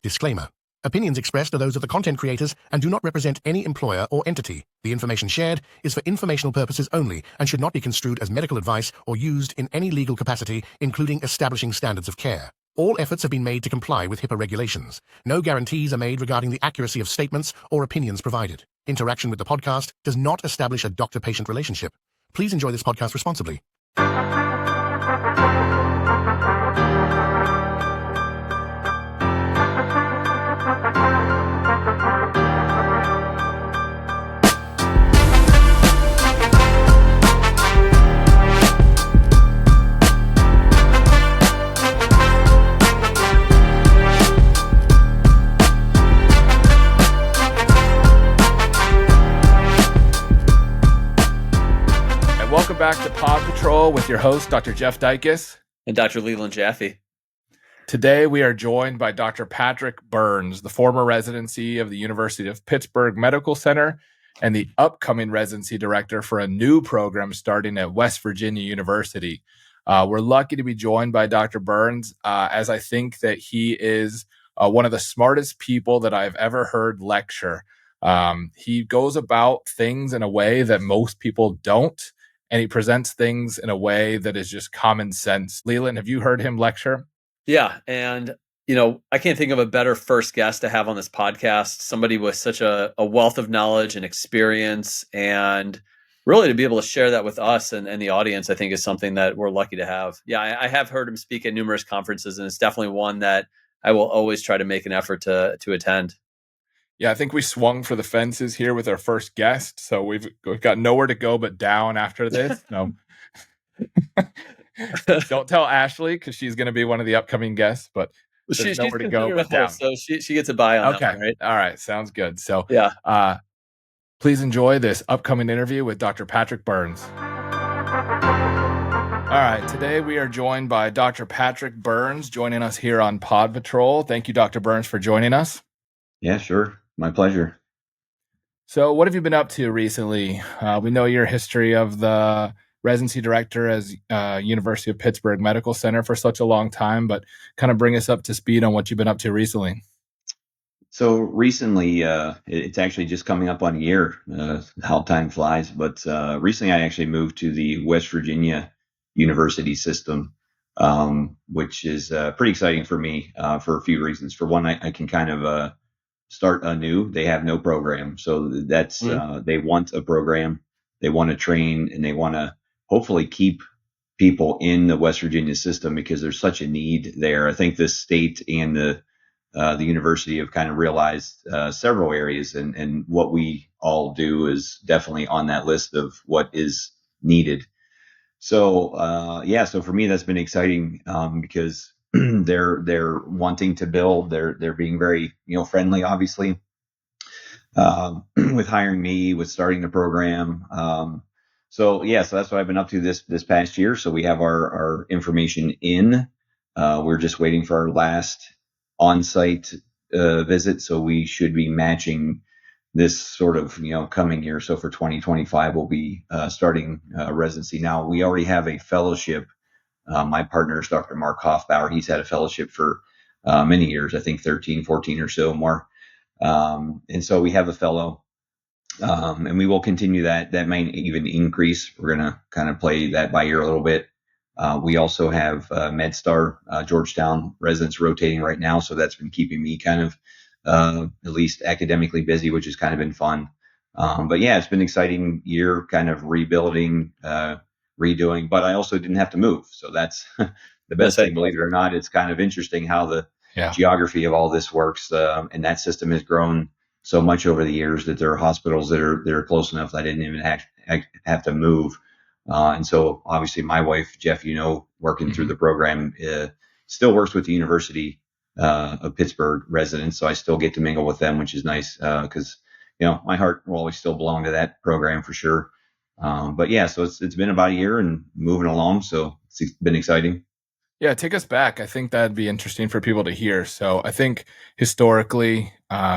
Disclaimer. Opinions expressed are those of the content creators and do not represent any employer or entity. The information shared is for informational purposes only and should not be construed as medical advice or used in any legal capacity, including establishing standards of care. All efforts have been made to comply with HIPAA regulations. No guarantees are made regarding the accuracy of statements or opinions provided. Interaction with the podcast does not establish a doctor-patient relationship. Please enjoy this podcast responsibly. Welcome back to Pod Patrol with your host, Dr. Jeff Dykes. And Dr. Leland Jaffe. Today, we are joined by Dr. Patrick Burns, the former residency of the University of Pittsburgh Medical Center and the upcoming residency director for a new program starting at West Virginia University. We're lucky to be joined by Dr. Burns, as I think that he is one of the smartest people that I've ever heard lecture. He goes about things in a way that most people don't. And he presents things in a way that is just common sense. Leland, have you heard him lecture? Yeah. And, I can't think of a better first guest to have on this podcast. Somebody with such a wealth of knowledge and experience. And really to be able to share that with us and the audience, I think is something that we're lucky to have. Yeah, I have heard him speak at numerous conferences, and it's definitely one that I will always try to make an effort to attend. Yeah, I think we swung for the fences here with our first guest, so we've got nowhere to go but down after this. No, don't tell Ashley because she's going to be one of the upcoming guests. But there's nowhere to go but down. So she gets a buy on that one, right? All right, sounds good. So yeah, please enjoy this upcoming interview with Dr. Patrick Burns. All right, today we are joined by Dr. Patrick Burns, joining us here on Pod Patrol. Thank you, Dr. Burns, for joining us. Yeah, sure. My pleasure. So what have you been up to recently? We know your history of the residency director as University of Pittsburgh Medical Center for such a long time, but kind of bring us up to speed on what you've been up to recently. So recently, it's actually just coming up on a year, how time flies. But recently I actually moved to the West Virginia University system, which is pretty exciting for me for a few reasons. For one, I can kind of start anew. They have no program. So that's, they want a program, they want to train, and they want to hopefully keep people in the West Virginia system because there's such a need there. I think the state and the university have kind of realized several areas, and what we all do is definitely on that list of what is needed. So, so for me, that's been exciting because they're wanting to build. They're being very friendly, obviously, with hiring me, with starting the program. So that's what I've been up to this past year. So we have our information in. We're just waiting for our last on-site visit. So we should be matching this sort of coming year. So for 2025, we'll be starting residency. Now we already have a fellowship. My partner is Dr. Mark Hoffbauer. He's had a fellowship for many years, I think 13, 14 or so more. And so we have a fellow, and we will continue that. That might even increase. We're going to kind of play that by ear a little bit. We also have MedStar, Georgetown residents rotating right now. So that's been keeping me kind of at least academically busy, which has kind of been fun. But yeah, it's been an exciting year, kind of rebuilding, redoing, but I also didn't have to move. So that's the best thing, believe it or not. It's kind of interesting how the geography of all this works. And that system has grown so much over the years that there are hospitals that are close enough that I didn't even have to move. And so obviously my wife, Jeff, working through the program, still works with the University of Pittsburgh residents. So I still get to mingle with them, which is nice because, my heart will always still belong to that program for sure. But yeah, so it's been about a year and moving along. So it's been exciting. Yeah, take us back. I think that'd be interesting for people to hear. So I think historically,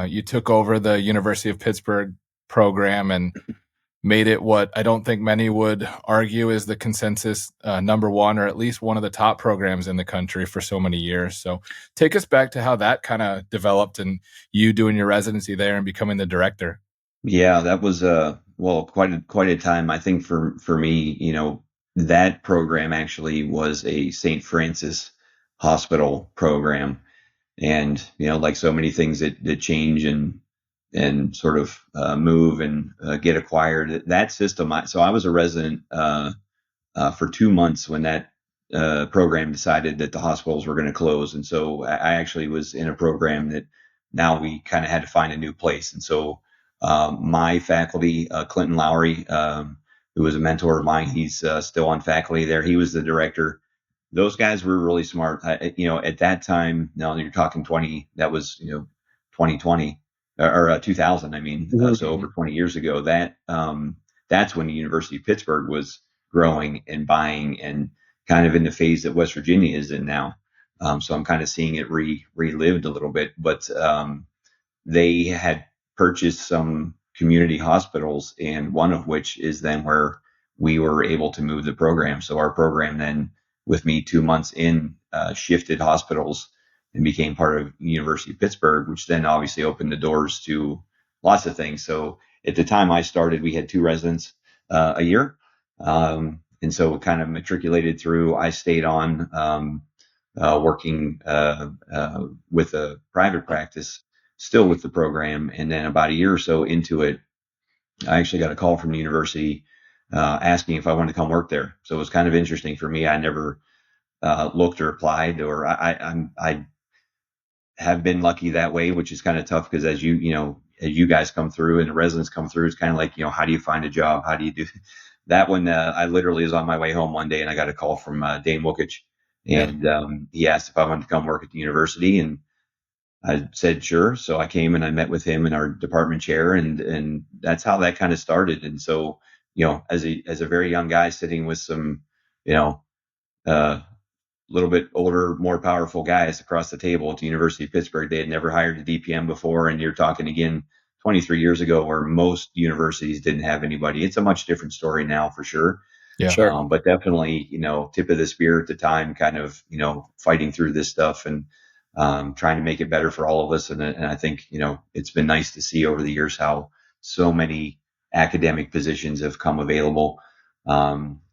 you took over the University of Pittsburgh program, and made it what I don't think many would argue is the consensus number one, or at least one of the top programs in the country for so many years. So take us back to how that kind of developed and you doing your residency there and becoming the director. Yeah, that was well, quite a time. I think for me, that program actually was a St. Francis hospital program. And, like so many things that change and sort of move and get acquired, that system. So I was a resident for 2 months when that program decided that the hospitals were going to close. And so I actually was in a program that now we kind of had to find a new place. And so my faculty, Clinton Lowry, who was a mentor of mine, he's still on faculty there. He was the director. Those guys were really smart. At that time, now you're talking that was, 2020 or 2000. I mean, so over 20 years ago, that's when the University of Pittsburgh was growing and buying and kind of in the phase that West Virginia is in now. So I'm kind of seeing it relived a little bit, but they had purchased some community hospitals, and one of which is then where we were able to move the program. So our program then, with me 2 months in, shifted hospitals and became part of University of Pittsburgh, which then obviously opened the doors to lots of things. So at the time I started, we had 2 residents a year. And so kind of matriculated through. I stayed on working with a private practice, still with the program. And then about a year or so into it, I actually got a call from the university asking if I wanted to come work there. So it was kind of interesting for me. I never looked or applied, or I have been lucky that way, which is kind of tough because as you guys come through and the residents come through, it's kind of like, how do you find a job? How do you do that? One, I literally was on my way home one day and I got a call from Dane Wookich, and he asked if I wanted to come work at the university, and I said sure. So I came and I met with him and our department chair, and that's how that kind of started. And so, as a very young guy sitting with some, little bit older, more powerful guys across the table at the University of Pittsburgh. They had never hired a DPM before. And you're talking again 23 years ago where most universities didn't have anybody. It's a much different story now for sure. Yeah. Sure. But definitely, tip of the spear at the time, kind of, fighting through this stuff and trying to make it better for all of us. And I think, it's been nice to see over the years how so many academic positions have come available.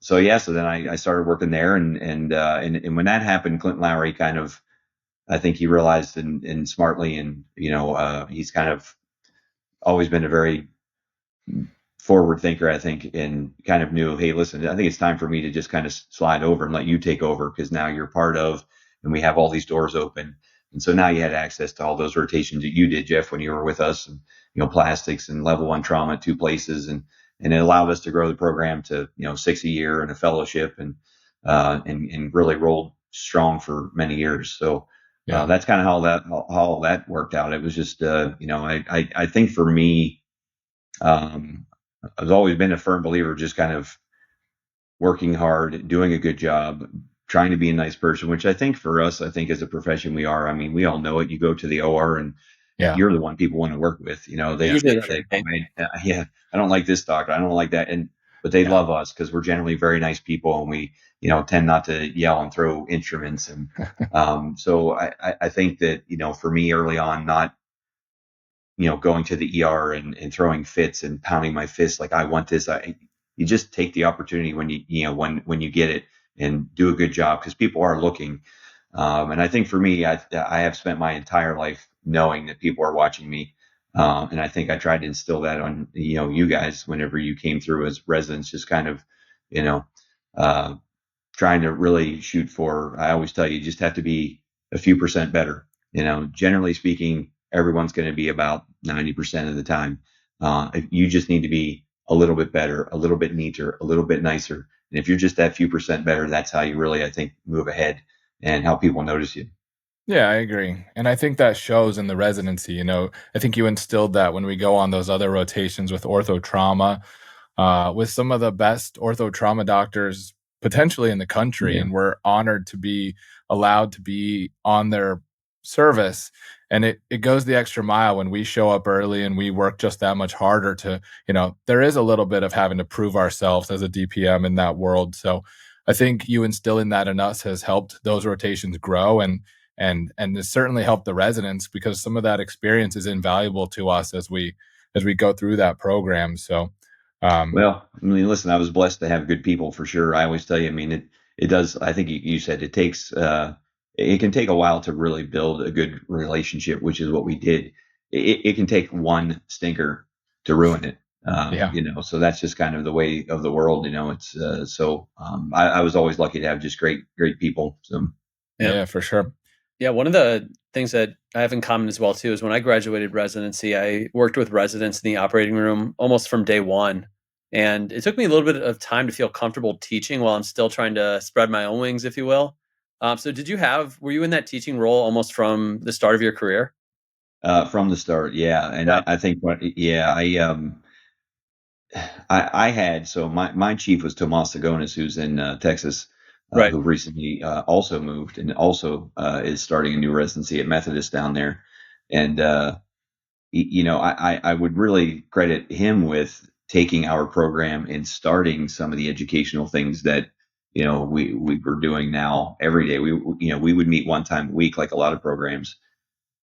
So then I started working there, and when that happened, Clinton Lowry kind of, I think he realized and smartly, and he's kind of always been a very forward thinker, I think, and kind of knew, hey, listen, I think it's time for me to just kind of slide over and let you take over, because now you're part of, and we have all these doors open. And so now you had access to all those rotations that you did, Jeff, when you were with us, and plastics and level 1 trauma at 2 places, and it allowed us to grow the program to 6 a year and a fellowship, and really rolled strong for many years. So that's kind of how that worked out. It was just I think for me, I've always been a firm believer, just kind of working hard, doing a good job, trying to be a nice person, which I think for us, I think as a profession we are. I mean, we all know it. You go to the OR and you're the one people want to work with. I don't like this doctor, I don't like that, but they love us because we're generally very nice people, and we tend not to yell and throw instruments. And so I think that for me early on, not going to the ER and throwing fits and pounding my fist like I want this. You just take the opportunity when when you get it, and do a good job, because people are looking. And I think for me, I have spent my entire life knowing that people are watching me. And I think I tried to instill that on, you guys, whenever you came through as residents, just kind of, trying to really shoot for, I always tell you just have to be a few percent better. Generally speaking, everyone's going to be about 90% of the time. You just need to be a little bit better, a little bit neater, a little bit nicer. And if you're just that few percent better, that's how you really, I think, move ahead and how people notice you. Yeah, I agree. And I think that shows in the residency. I think you instilled that when we go on those other rotations with ortho trauma, with some of the best ortho trauma doctors potentially in the country. Yeah. And we're honored to be allowed to be on their service. And it goes the extra mile when we show up early and we work just that much harder to, there is a little bit of having to prove ourselves as a DPM in that world. So I think you instilling that in us has helped those rotations grow and it's certainly helped the residents, because some of that experience is invaluable to us as we go through that program. So, well, I mean, listen, I was blessed to have good people for sure. I always tell you, I mean, it does. I think you said it takes, it can take a while to really build a good relationship, which is what we did. It can take one stinker to ruin it. Yeah. So that's just kind of the way of the world. It's I was always lucky to have just great people. So yeah, for sure. Yeah, one of the things that I have in common as well too is when I graduated residency, I worked with residents in the operating room almost from day one. And it took me a little bit of time to feel comfortable teaching while I'm still trying to spread my own wings, if you will. So were you in that teaching role almost from the start of your career? From the start, yeah. And Yeah. I think I had, so my chief was Tomas Sagonis, who's in Texas, Right. who recently also moved and also is starting a new residency at Methodist down there. And I would really credit him with taking our program and starting some of the educational things that we were doing now every day. We would meet one time a week, like a lot of programs,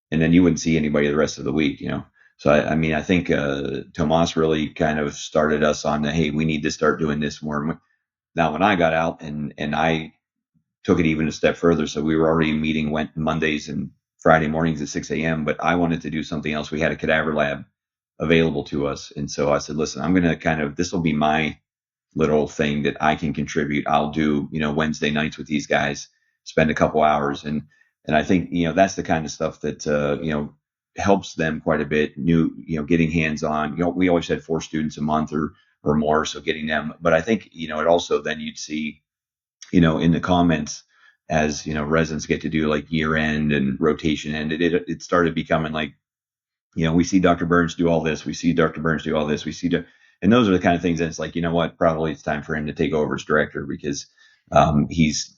and then you wouldn't see anybody the rest of the week. So I mean, I think Tomas really kind of started us on the, hey, we need to start doing this more. Now, when I got out and I took it even a step further, so we were already meeting went Mondays and Friday mornings at 6 a.m., but I wanted to do something else. We had a cadaver lab available to us. And so I said, listen, I'm going to this will be my little thing that I can contribute. I'll do, Wednesday nights with these guys, spend a couple hours. And I think, that's the kind of stuff that, helps them quite a bit. Getting hands on, we always had 4 students a month or more. So getting them, but I think, it also then you'd see, in the comments as, residents get to do like year end and rotation end, it started becoming like, we see Dr. Burns do all this. We see Dr. Burns do all this. And those are the kind of things that it's like, you know what, probably it's time for him to take over as director because he's,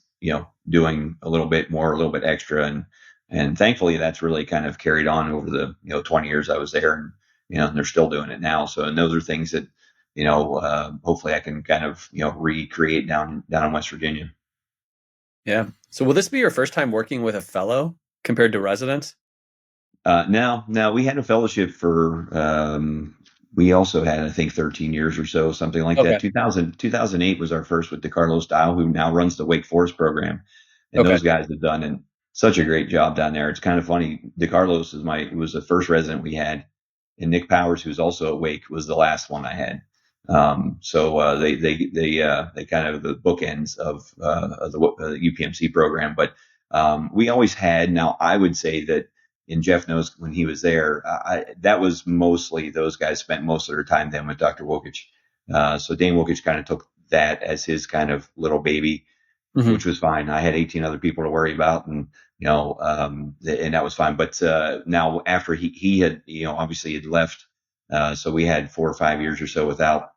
doing a little bit more, a little bit extra. And thankfully that's really kind of carried on over the, 20 years I was there and, and they're still doing it now. So, and those are things that, hopefully I can kind of, recreate down in West Virginia. Yeah. So will this be your first time working with a fellow compared to residents? No, we had a fellowship for, we also had, I think 13 years or so, something like that. 2008 was our first with DeCarlos Dow, who now runs the Wake Forest program. And those guys have done such a great job down there. It's kind of funny. DeCarlos was the first resident we had, and Nick Powers, who's also at Wake, was the last one I had. So they kind of the bookends of the UPMC program. But we always had. Now I would say that. And Jeff knows when he was there, that was mostly those guys spent most of their time then with Dr. Wokich. So Dane Wokich kind of took that as his kind of little baby, which was fine. I had 18 other people to worry about, and and that was fine. But now after he had obviously had left, so we had 4 or 5 years or so without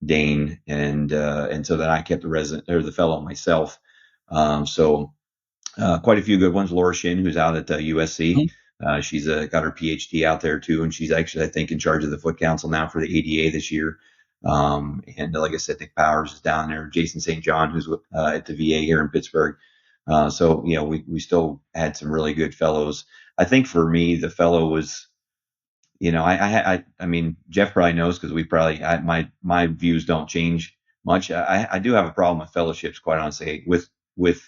Dane, and so then I kept the resident or the fellow myself. So quite a few good ones. Laura Shin, who's out at USC. She's got her PhD out there too, and she's actually, I think, in charge of the Foot Council now for the ADA this year. And like I said, Nick Powers is down there. Jason St. John, who's at the VA here in Pittsburgh. So we still had some really good fellows. I think for me, the fellow was, I mean, Jeff probably knows because my views don't change much. I do have a problem with fellowships, quite honestly, with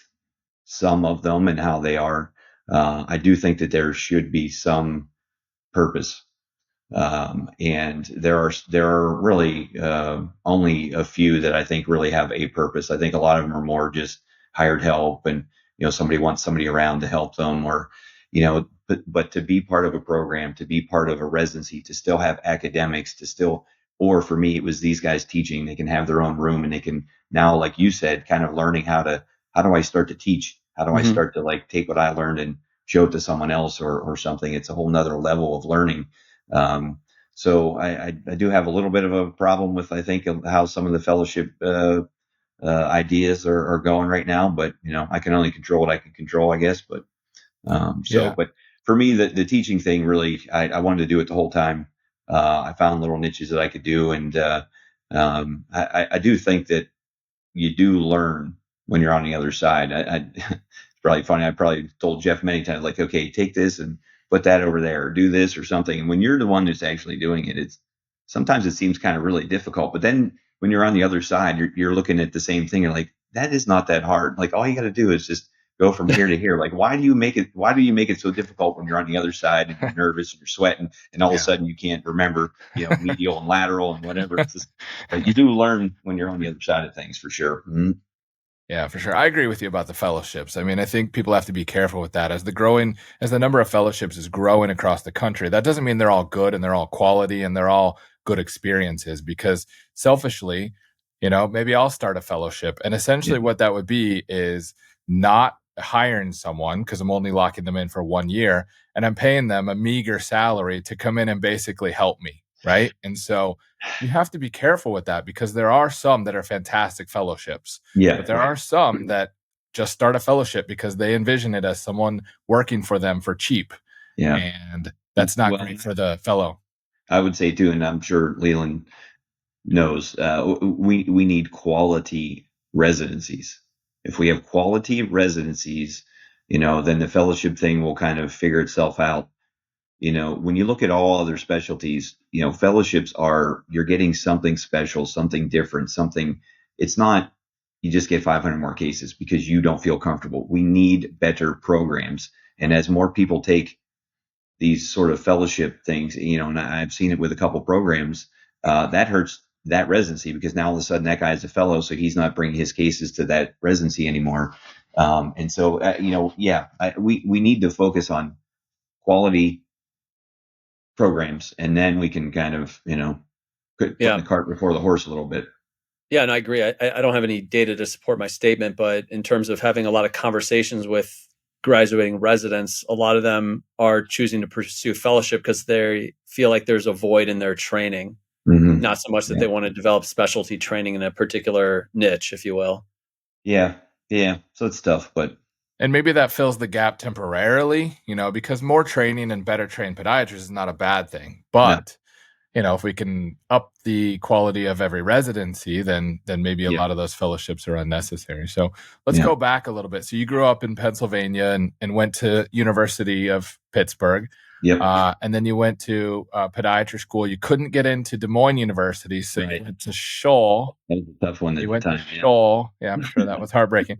some of them and how they are. I do think that there should be some purpose. And there are really only a few that I think really have a purpose. I think a lot of them are more just hired help and, somebody wants somebody around to help them or, but to be part of a program, to be part of a residency, to still have academics, or for me, it was these guys teaching, they can have their own room and they can now, like you said, kind of learning how do I start to teach? How do I start to like take what I learned and show it to someone else or something? It's a whole nother level of learning. So I do have a little bit of a problem with, I think, how some of the fellowship ideas are going right now, but I can only control what I can control, I guess. But But for me, the teaching thing really, I wanted to do it the whole time. I found little niches that I could do. And I do think that you do learn when you're on the other side. It's probably funny. I probably told Jeff many times, like, okay, take this and put that over there, or do this or something. And when you're the one that's actually doing it, sometimes it seems kind of really difficult. But then when you're on the other side, you're looking at the same thing and like, that is not that hard. Like all you got to do is just go from here to here. Like, why do you make it so difficult when you're on the other side and you're nervous and you're sweating and all of a sudden you can't remember, medial and lateral and whatever. It's just, you do learn when you're on the other side of things for sure. Mm-hmm. Yeah, for sure. I agree with you about the fellowships. I mean, I think people have to be careful with that as the number of fellowships is growing across the country. That doesn't mean they're all good and they're all quality and they're all good experiences, because selfishly, maybe I'll start a fellowship. And essentially what that would be is not hiring someone, because I'm only locking them in for 1 year and I'm paying them a meager salary to come in and basically help me. Right. And so you have to be careful with that, because there are some that are fantastic fellowships. Yeah. But there are some that just start a fellowship because they envision it as someone working for them for cheap. Yeah. And that's not great for the fellow. I would say too, and I'm sure Leland knows, we need quality residencies. If we have quality residencies, then the fellowship thing will kind of figure itself out. When you look at all other specialties, fellowships you're getting something special, something different, it's not, you just get 500 more cases because you don't feel comfortable. We need better programs. And as more people take these sort of fellowship things, and I've seen it with a couple programs, that hurts that residency, because now all of a sudden that guy is a fellow, so he's not bringing his cases to that residency anymore. And so, we need to focus on quality programs, and then we can kind of, put the cart before the horse a little bit. Yeah, and I agree. I don't have any data to support my statement, but in terms of having a lot of conversations with graduating residents, a lot of them are choosing to pursue fellowship because they feel like there's a void in their training, not so much that they want to develop specialty training in a particular niche, if you will. Yeah. So it's tough, and maybe that fills the gap temporarily, because more training and better trained podiatrists is not a bad thing. But, if we can up the quality of every residency, then maybe a lot of those fellowships are unnecessary. So let's go back a little bit. So you grew up in Pennsylvania and went to University of Pittsburgh. Yep. And then you went to podiatry school. You couldn't get into Des Moines University, so you went to Scholl. That was a tough one. You went to Scholl. Yeah, I'm sure that was heartbreaking.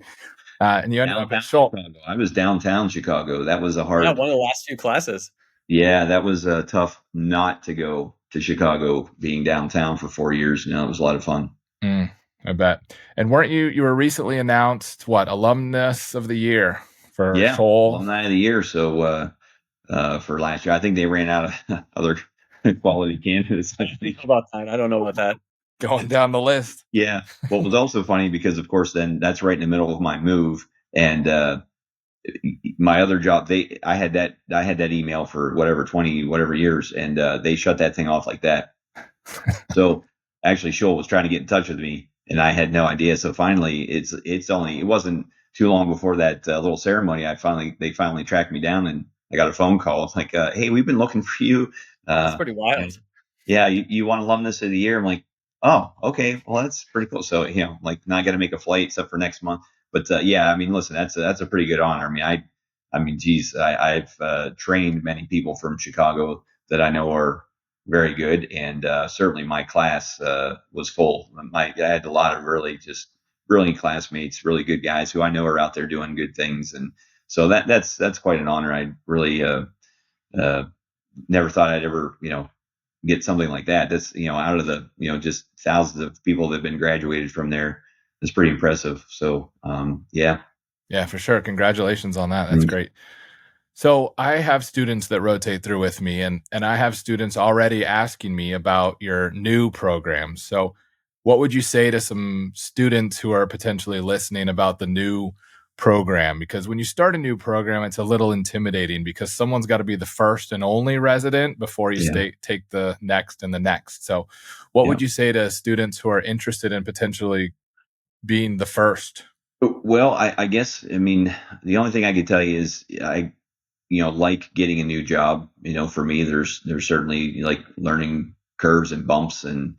And you ended up at Scholl. I was downtown Chicago. That was a hard. Yeah, one of the last few classes. Yeah, that was tough not to go to Chicago, being downtown for 4 years. It was a lot of fun. I bet. And weren't you were recently announced, alumnus of the year for Scholl? Alumni of the year. So for last year, I think they ran out of other quality candidates. I think about that. I don't know about that. Going down the list. Yeah. Well, it was also funny because, of course, then that's right in the middle of my move, and my other job, I had that email for 20 years, and they shut that thing off like that. So actually, Scholl was trying to get in touch with me, and I had no idea. So finally, it wasn't too long before that little ceremony. They finally tracked me down, and I got a phone call. It's like, hey, we've been looking for you. That's pretty wild. Yeah, you want alumnus of the year? I'm like, oh, okay, well, that's pretty cool. So now I got to make a flight except for next month. But listen, that's a pretty good honor. I've trained many people from Chicago that I know are very good, and certainly my class was full. I had a lot of really just brilliant classmates, really good guys who I know are out there doing good things, and so that's quite an honor. I really never thought I'd ever get something like that. That's out of the just thousands of people that have been graduated from there. It's pretty impressive. So yeah, for sure. Congratulations on that. That's great. So I have students that rotate through with me, and I have students already asking me about your new programs. So what would you say to some students who are potentially listening about the new program? Because when you start a new program, it's a little intimidating because someone's got to be the first and only resident before you take the next and the next. So what would you say to students who are interested in potentially being the first? Well, I guess, the only thing I could tell you is like getting a new job, for me, there's certainly like learning curves and bumps and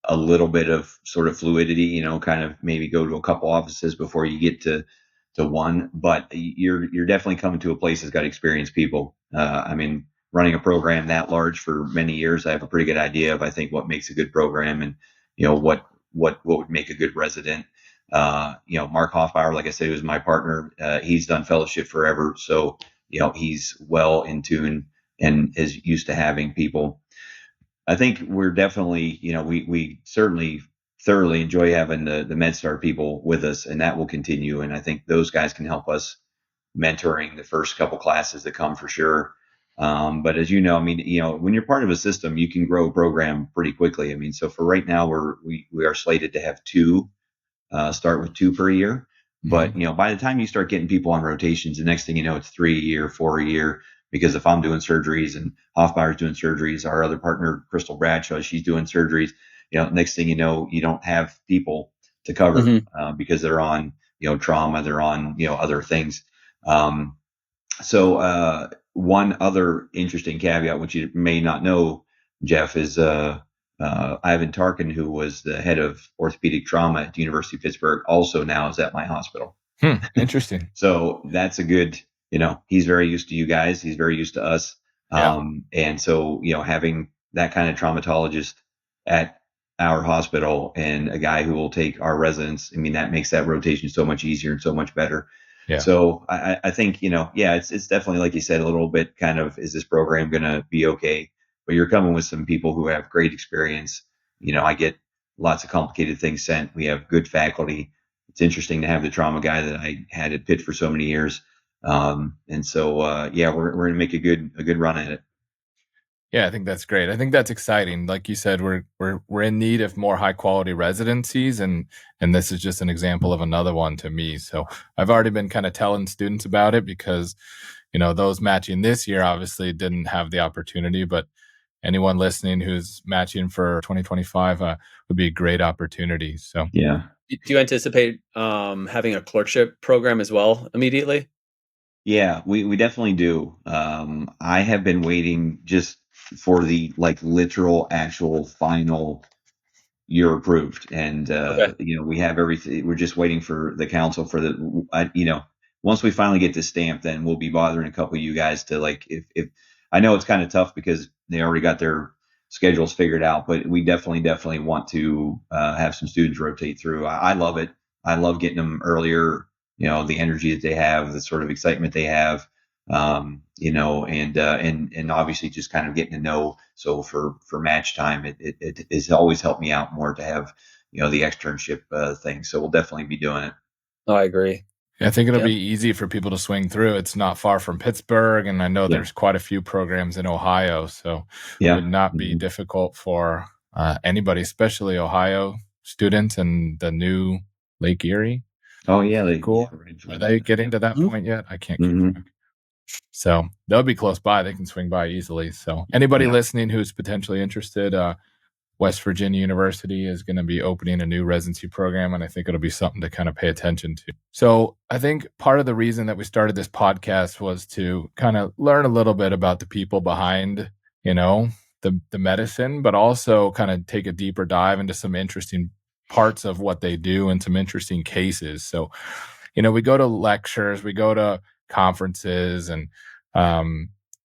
a little bit of sort of fluidity, kind of maybe go to a couple offices before you get to one. But you're definitely coming to a place that's got experienced people. I mean, running a program that large for many years, I have a pretty good idea of, I think, what makes a good program and what would make a good resident. Mark Hoffbauer, like I said, was my partner. He's done fellowship forever, so he's well in tune and is used to having people. I think we're definitely, we certainly thoroughly enjoy having the MedStar people with us, and that will continue. And I think those guys can help us mentoring the first couple classes that come for sure. But as you know, I mean, when you're part of a system, you can grow a program pretty quickly. I mean, so for right now, we are slated to have start with 2 per year. But, by the time you start getting people on rotations, the next thing you know, it's 3 a year, 4 a year. Because if I'm doing surgeries and Hoffbauer's doing surgeries, our other partner, Crystal Bradshaw, she's doing surgeries, next thing you know, you don't have people to cover because they're on, trauma, they're on, other things. So one other interesting caveat, which you may not know, Jeff, is Ivan Tarkin, who was the head of orthopedic trauma at the University of Pittsburgh, also now is at my hospital. Interesting. So that's a good, he's very used to you guys. He's very used to us. Yeah. And so, having that kind of traumatologist at our hospital and a guy who will take our residents, I mean, that makes that rotation so much easier and so much better. Yeah. So I think, it's definitely, like you said, a little bit kind of, is this program going to be okay? But you're coming with some people who have great experience. I get lots of complicated things sent. We have good faculty. It's interesting to have the trauma guy that I had at Pitt for so many years. And so, we're going to make a good run at it. Yeah, I think that's great. I think that's exciting. Like you said, we're in need of more high quality residencies, and this is just an example of another one to me. So I've already been kind of telling students about it because, those matching this year obviously didn't have the opportunity, but anyone listening who's matching for 2025 would be a great opportunity. So yeah. Do you anticipate having a clerkship program as well immediately? Yeah, we definitely do. I have been waiting just for the literal actual final you're approved. And, we have everything. We're just waiting for the council for once we finally get this stamp, then we'll be bothering a couple of you guys to if I know it's kind of tough because they already got their schedules figured out, but we definitely want to have some students rotate through. I love it. I love getting them earlier, the energy that they have, the sort of excitement they have, and obviously just kind of getting to know. So for match time, it has always helped me out more to have, the externship thing. So we'll definitely be doing it. Oh, I agree. I think it'll be easy for people to swing through. It's not far from Pittsburgh, and I know there's quite a few programs in Ohio, so it would not be difficult for anybody, especially Ohio students and the new Lake Erie. Oh yeah, cool. Are they getting to that point yet? I can't keep track. So they'll be close by. They can swing by easily. So anybody listening who's potentially interested, West Virginia University is going to be opening a new residency program, and I think it'll be something to kind of pay attention to. So I think part of the reason that we started this podcast was to kind of learn a little bit about the people behind, the medicine, but also kind of take a deeper dive into some interesting parts of what they do and some interesting cases. So, we go to lectures, we go to conferences, and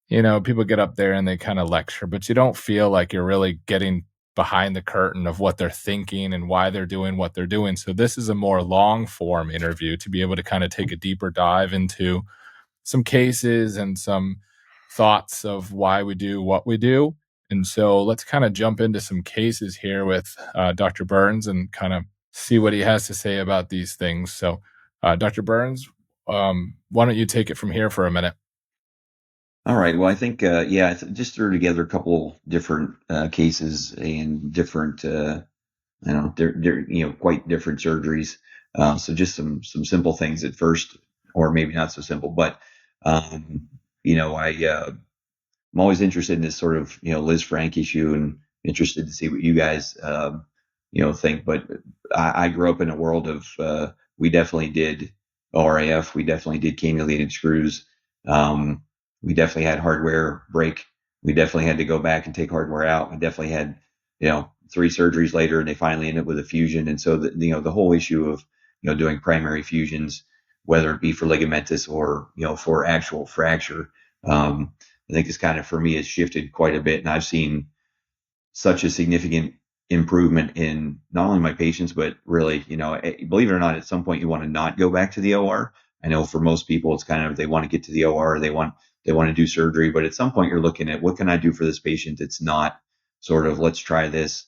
people get up there and they kind of lecture, but you don't feel like you're really getting behind the curtain of what they're thinking and why they're doing what they're doing. So this is a more long form interview to be able to kind of take a deeper dive into some cases and some thoughts of why we do what we do. And so let's kind of jump into some cases here with Dr. Burns and kind of see what he has to say about these things. So Dr. Burns, why don't you take it from here for a minute? All right. Well, I think, I just threw together a couple different cases and different, they're quite different surgeries. So just some simple things at first, or maybe not so simple, but, I'm always interested in this sort of, Lisfranc issue and interested to see what you guys, think. But I grew up in a world of, we definitely did ORAF. We definitely did cannulated screws. We definitely had hardware break. We definitely had to go back and take hardware out. We definitely had, 3 surgeries later, and they finally ended up with a fusion. And so the whole issue of, doing primary fusions, whether it be for ligamentous or, for actual fracture, I think it's kind of, for me, has shifted quite a bit. And I've seen such a significant improvement in not only my patients, but really, believe it or not, at some point you want to not go back to the OR. I know for most people, it's kind of, they want to get to the OR, they want to do surgery, but at some point you're looking at, what can I do for this patient? It's not sort of, let's try this.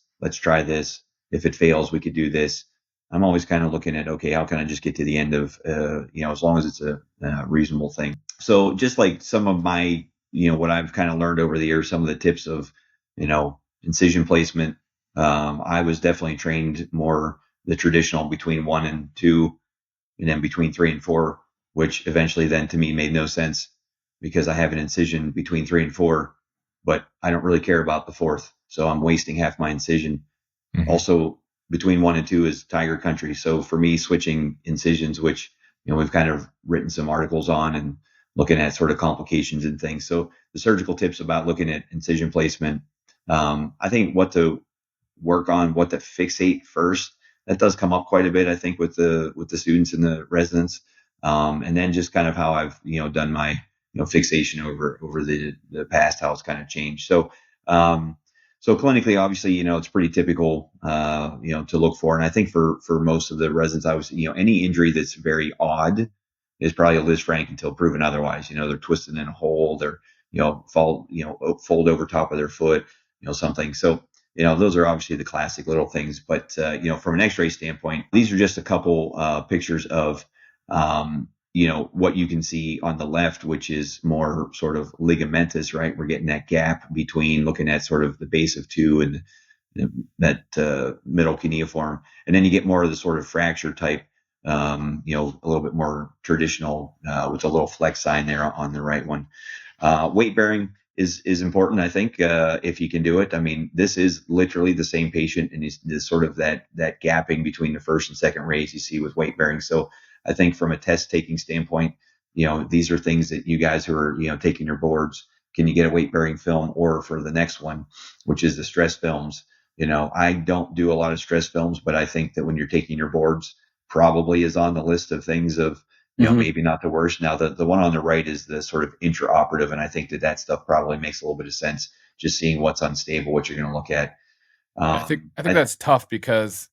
If it fails, we could do this. I'm always kind of looking at, okay, how can I just get to the end of, as long as it's a reasonable thing. So just like some of my, what I've kind of learned over the years, some of the tips of, incision placement. I was definitely trained more the traditional between 1 and 2, and then between 3 and 4, which eventually then to me made no sense because I have an incision between 3 and 4, but I don't really care about the 4th. So I'm wasting half my incision. Mm-hmm. Also, between 1 and 2 is tiger country. So for me, switching incisions, which, we've kind of written some articles on and looking at sort of complications and things. So the surgical tips about looking at incision placement, I think what to work on, what to fixate first, that does come up quite a bit, I think, with the students and the residents. And then just kind of how I've, done my, fixation over the past, how it's kind of changed. So, so clinically, obviously, it's pretty typical, to look for. And I think for most of the residents, I was, any injury that's very odd is probably a Lisfranc until proven otherwise. They're twisted in a hole, they're, fold over top of their foot, something. So, those are obviously the classic little things. But, from an x-ray standpoint, these are just a couple pictures of, what you can see on the left, which is more sort of ligamentous, right? We're getting that gap between looking at sort of the base of 2 and that middle cuneiform. And then you get more of the sort of fracture type, a little bit more traditional with a little flex sign there on the right one. Weight bearing is important, I think, if you can do it. I mean, this is literally the same patient, and is sort of that gapping between the first and second raise you see with weight bearing. So I think from a test taking standpoint, these are things that you guys who are, taking your boards, can you get a weight bearing film? Or for the next one, which is the stress films, I don't do a lot of stress films, but I think that when you're taking your boards, probably is on the list of things of, maybe not the worst. Now, the one on the right is the sort of intraoperative, and I think that stuff probably makes a little bit of sense, just seeing what's unstable, what you're going to look at. I think that's tough because,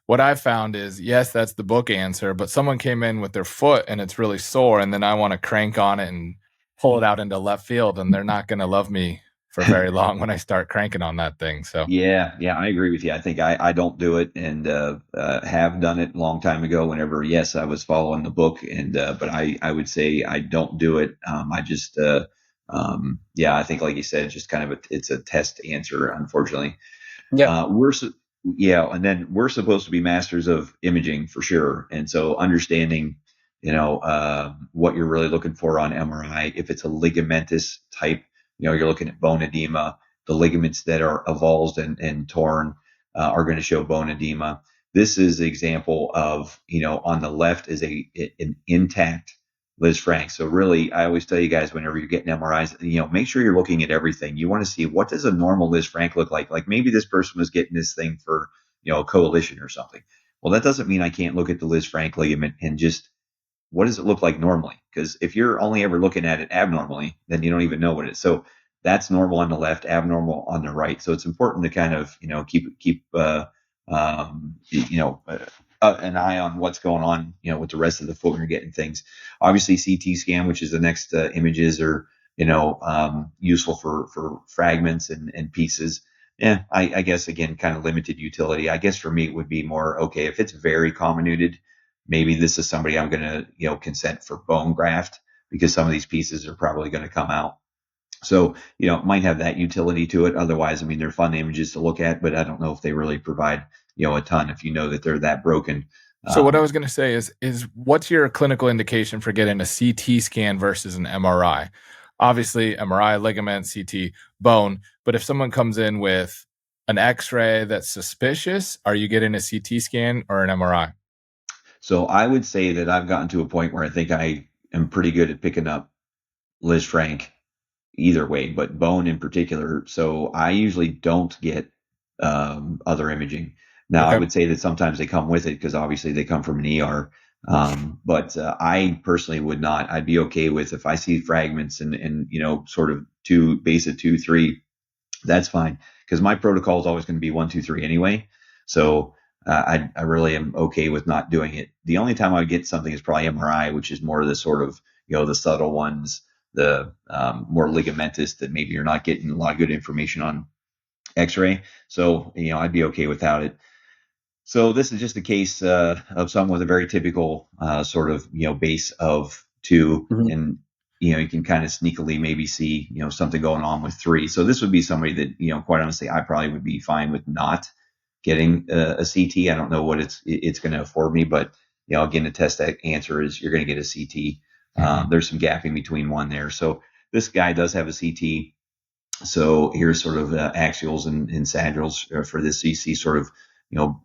what I've found is, yes, that's the book answer, but someone came in with their foot and it's really sore, and then I want to crank on it and pull it out into left field, and they're not going to love me for very long when I start cranking on that thing. So yeah, I agree with you. I think I don't do it, and have done it a long time ago. Whenever, yes, I was following the book, and but I would say I don't do it. I just I think, like you said, it's just kind of it's a test answer, unfortunately. Yeah, and then we're supposed to be masters of imaging for sure, and so understanding, what you're really looking for on MRI. If it's a ligamentous type, you're looking at bone edema. The ligaments that are avulsed and torn are going to show bone edema. This is an example of, on the left is an intact Lisfranc. So really, I always tell you guys, whenever you're getting MRIs, make sure you're looking at everything. You want to see, what does a normal Lisfranc look like? Like maybe this person was getting this thing for, a coalition or something. Well, that doesn't mean I can't look at the Lisfranc ligament and just, what does it look like normally? Because if you're only ever looking at it abnormally, then you don't even know what it is. So that's normal on the left, abnormal on the right. So it's important to kind of, keep an eye on what's going on, with the rest of the foot when you're getting things. Obviously, CT scan, which is the next images, are, useful for fragments and pieces. Yeah, I guess, again, kind of limited utility. I guess for me, it would be more, okay, if it's very comminuted, maybe this is somebody I'm going to, consent for bone graft, because some of these pieces are probably going to come out. So, it might have that utility to it. Otherwise, I mean, they're fun images to look at, but I don't know if they really provide, a ton if you know that they're that broken. So what I was going to say is what's your clinical indication for getting a CT scan versus an MRI? Obviously, MRI, ligament, CT, bone. But if someone comes in with an X-ray that's suspicious, are you getting a CT scan or an MRI? So I would say that I've gotten to a point where I think I am pretty good at picking up Lisfranc either way, but bone in particular. So I usually don't get other imaging. Now, I Okay. would say that sometimes they come with it because obviously they come from an ER. But I personally would not. I'd be okay with if I see fragments and sort of base of 2, 3, that's fine because my protocol is always going to be 1, 2, 3 anyway. So I really am okay with not doing it. The only time I would get something is probably MRI, which is more of the sort of the subtle ones, the more ligamentous that maybe you're not getting a lot of good information on X-ray. So I'd be okay without it. So this is just a case of someone with a very typical sort of base of 2, Mhm. and you can kind of sneakily maybe see something going on with 3. So this would be somebody that quite honestly I probably would be fine with not getting a CT. I don't know what it's going to afford me, but again, the test answer is you're going to get a CT. There's some gapping between one there. So this guy does have a CT. So here's sort of axials and sagittals for this. So you see sort of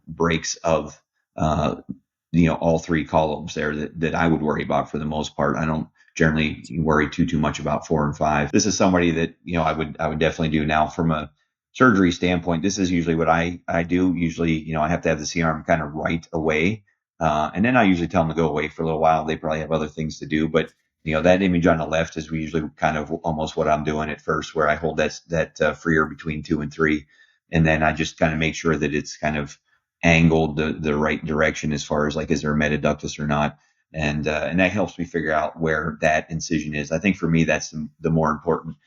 breaks of all 3 columns there that I would worry about for the most part. I don't generally worry too much about 4 and 5. This is somebody that I would definitely do. Now from a surgery standpoint, this is usually what I do. Usually I have to have the C-arm kind of right away, and then I usually tell them to go away for a little while. They probably have other things to do, but that image on the left is usually kind of almost what I'm doing at first, where I hold that freer between 2 and 3, and then I just kind of make sure that it's kind of angled the right direction as far as like, is there a metaductus or not? And that helps me figure out where that incision is. I think for me, that's the more important.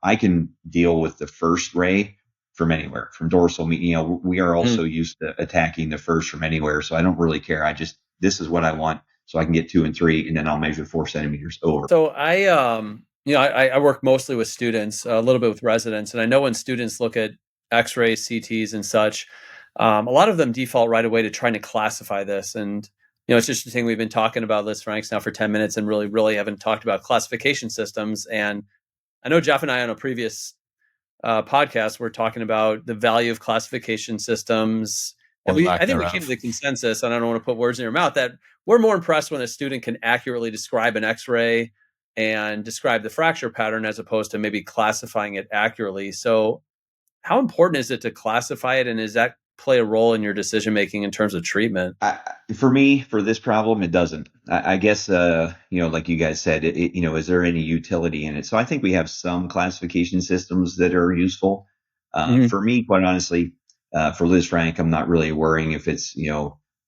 I can deal with the first ray from anywhere, from dorsal. We are also used to attacking the first from anywhere. So I don't really care. This is what I want. So I can get 2 and 3, and then I'll measure 4 centimeters over. So I work mostly with students, a little bit with residents, and I know when students look at X-rays, CTs, and such, a lot of them default right away to trying to classify this. And it's just a thing we've been talking about Lisfrancs now for 10 minutes, and really haven't talked about classification systems. And I know Jeff and I on a previous podcast were talking about the value of classification systems. And I think we came to the consensus, and I don't want to put words in your mouth, that we're more impressed when a student can accurately describe an X-ray and describe the fracture pattern as opposed to maybe classifying it accurately. So how important is it to classify it, and does that play a role in your decision-making in terms of treatment? For me, for this problem, it doesn't. I guess, like you guys said, is there any utility in it? So I think we have some classification systems that are useful. For me, quite honestly, for Lisfranc, I'm not really worrying if it's,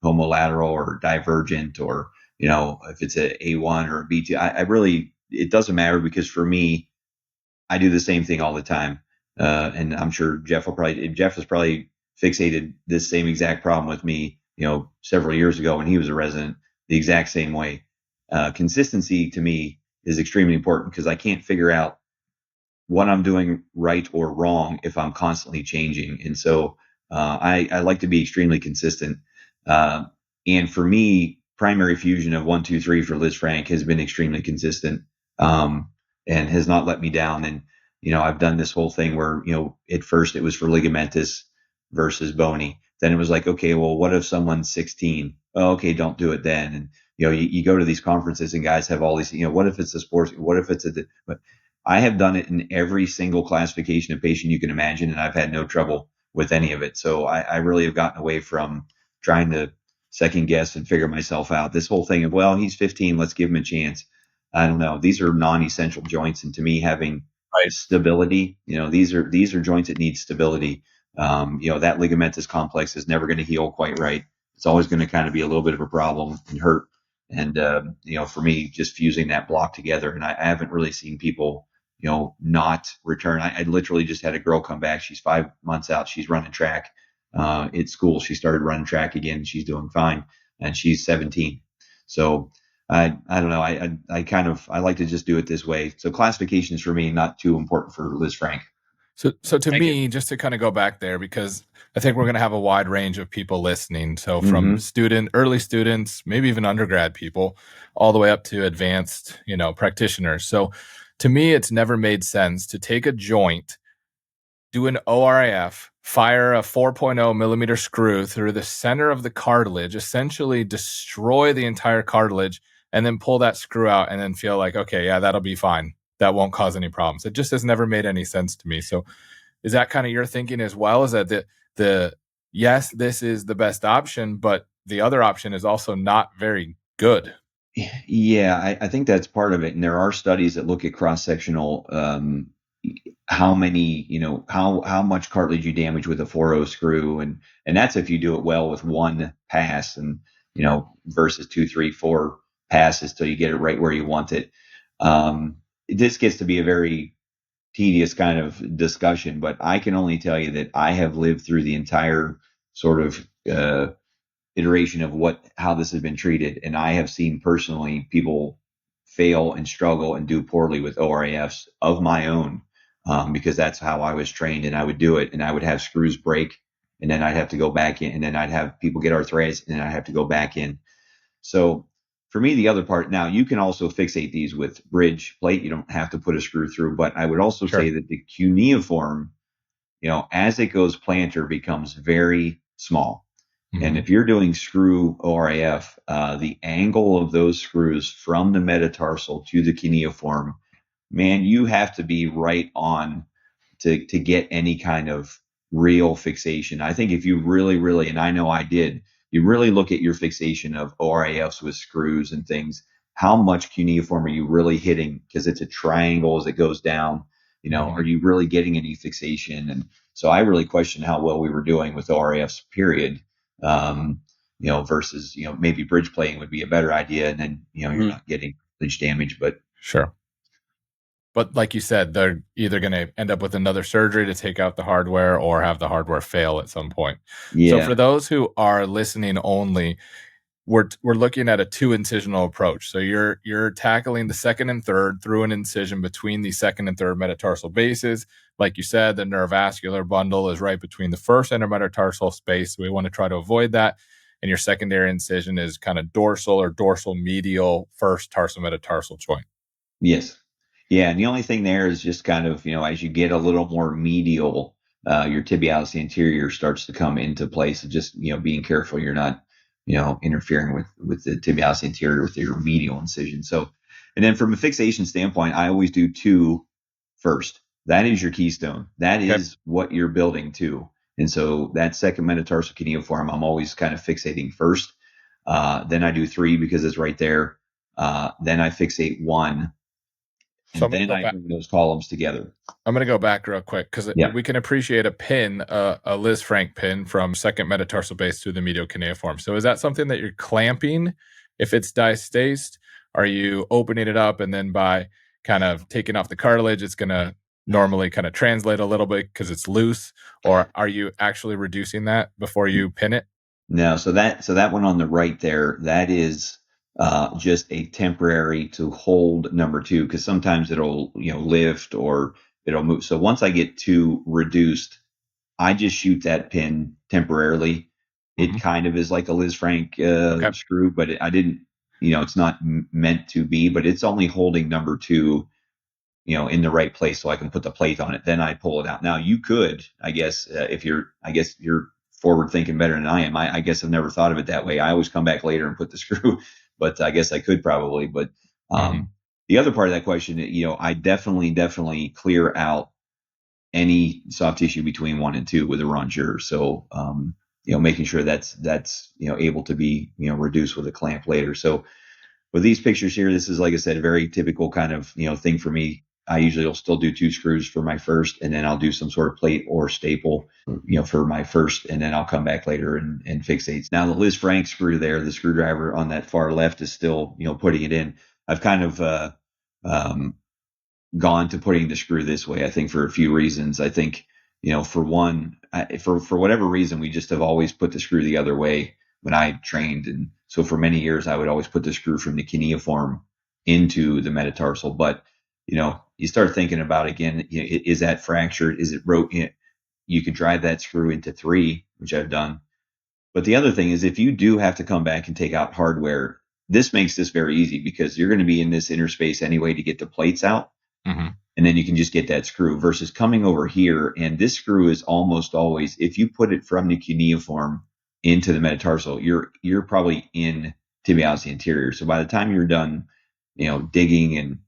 homolateral or divergent, or, if it's a A1 or a B2. It doesn't matter, because for me, I do the same thing all the time. And I'm sure Jeff was probably fixated this same exact problem with me, several years ago when he was a resident, the exact same way. Consistency to me is extremely important, because I can't figure out what I'm doing right or wrong if I'm constantly changing. And so I like to be extremely consistent. And for me, primary fusion of 1, 2, 3 for Lisfranc has been extremely consistent, and has not let me down. And I've done this whole thing where at first it was for ligamentous versus bony. Then it was like, okay, well, what if someone's 16? Oh, okay, don't do it then. And you go to these conferences and guys have all these, what if it's a sports, what if it's but I have done it in every single classification of patient you can imagine, and I've had no trouble with any of it. So I really have gotten away from trying to second guess and figure myself out. This whole thing of, well, he's 15, let's give him a chance. I don't know. These are non-essential joints, and to me, having stability, these are joints that need stability. That ligamentous complex is never going to heal quite right. It's always going to kind of be a little bit of a problem and hurt. And for me, just fusing that block together, and I haven't really seen people not return. I literally just had a girl come back. She's 5 months out. She's running track at school. She started running track again. She's doing fine, and she's 17. So I don't know. I like to just do it this way. So classification is for me not too important for Lisfranc. So to me, just to kind of go back there, because I think we're going to have a wide range of people listening. So from early students, maybe even undergrad people, all the way up to advanced, practitioners. So to me, it's never made sense to take a joint, do an ORIF, fire a 4.0 millimeter screw through the center of the cartilage, essentially destroy the entire cartilage, and then pull that screw out and then feel like, okay, yeah, that'll be fine. that won't cause any problems. It just has never made any sense to me. So is that kind of your thinking as well? Is that the yes, this is the best option, but the other option is also not very good? Yeah, I think that's part of it. And there are studies that look at cross-sectional, how many, how much cartilage you damage with a 4/0 screw. And that's if you do it well with one pass and, versus 2, 3, 4 passes till you get it right where you want it. This gets to be a very tedious kind of discussion, but I can only tell you that I have lived through the entire sort of, iteration of how this has been treated. And I have seen personally people fail and struggle and do poorly with ORAFs of my own, because that's how I was trained, and I would do it, and I would have screws break, and then I'd have to go back in, and then I'd have people get arthritis, and then I'd have to go back in. So for me, the other part, now you can also fixate these with bridge plate. You don't have to put a screw through, but I would also Sure. say that the cuneiform, as it goes plantar, becomes very small. And if you're doing screw ORAF, the angle of those screws from the metatarsal to the cuneiform, man, you have to be right on to get any kind of real fixation. I think if you really, really, and I know I did, you really look at your fixation of ORAFs with screws and things, how much cuneiform are you really hitting? Because it's a triangle as it goes down. Are you really getting any fixation? And so I really questioned how well we were doing with ORAFs, period. Versus, maybe bridge plating would be a better idea. And then, you're not getting bridge damage, but Sure. But like you said, they're either going to end up with another surgery to take out the hardware or have the hardware fail at some point. yeah. So for those who are listening only, we're looking at a 2-incisional approach. So you're tackling the second and third through an incision between the second and third metatarsal bases. Like you said, the neurovascular bundle is right between the first intermetatarsal space. So we want to try to avoid that. And your secondary incision is kind of dorsal or dorsal medial first tarsometatarsal joint. Yes. Yeah. And the only thing there is just kind of, as you get a little more medial, your tibialis anterior starts to come into place. So just, being careful you're not, interfering with the tibialis anterior with your medial incision. So, and then from a fixation standpoint, I always do 2 first. That is your keystone. That is what you're building to. And so that second metatarsal cuneiform, I'm always kind of fixating first. Then I do 3 because it's right there. Then I fixate 1. And then I bring those columns together. I'm going to go back real quick because we can appreciate a pin, a Lisfranc pin from second metatarsal base to the medial cuneiform. So is that something that you're clamping if it's diastase? Are you opening it up and then by kind of taking off the cartilage, it's going to normally kind of translate a little bit because it's loose? Or are you actually reducing that before you pin it? No. So that one on the right there, that is just a temporary to hold number 2, because sometimes it'll lift or it'll move. So once I get 2 reduced, I just shoot that pin temporarily. It kind of is like a Lisfranc screw, but I didn't, it's not meant to be, but it's only holding number 2, in the right place so I can put the plate on it. Then I pull it out. Now you could, I guess, you're forward thinking better than I am. I guess I've never thought of it that way. I always come back later and put the screw, but I guess I could probably. But the other part of that question, I definitely clear out any soft tissue between 1 and 2 with a rongeur. So, making sure that's able to be, reduced with a clamp later. So with these pictures here, this is, like I said, a very typical kind of, thing for me. I usually will still do 2 screws for my first, and then I'll do some sort of plate or staple, for my first, and then I'll come back later and fixate. Now the Lisfranc screw there, the screwdriver on that far left is still, putting it in. I've kind of gone to putting the screw this way, I think, for a few reasons. I think, for one, for whatever reason, we just have always put the screw the other way when I trained. And so for many years, I would always put the screw from the cuneiform into the metatarsal. But, you start thinking about, again, is that fractured? Is it broken? You could drive that screw into 3, which I've done. But the other thing is, if you do have to come back and take out hardware, this makes this very easy because you're going to be in this inner space anyway to get the plates out. And then you can just get that screw versus coming over here. And this screw is almost always, if you put it from the cuneiform into the metatarsal, you're probably in tibialis anterior. So by the time you're done, digging and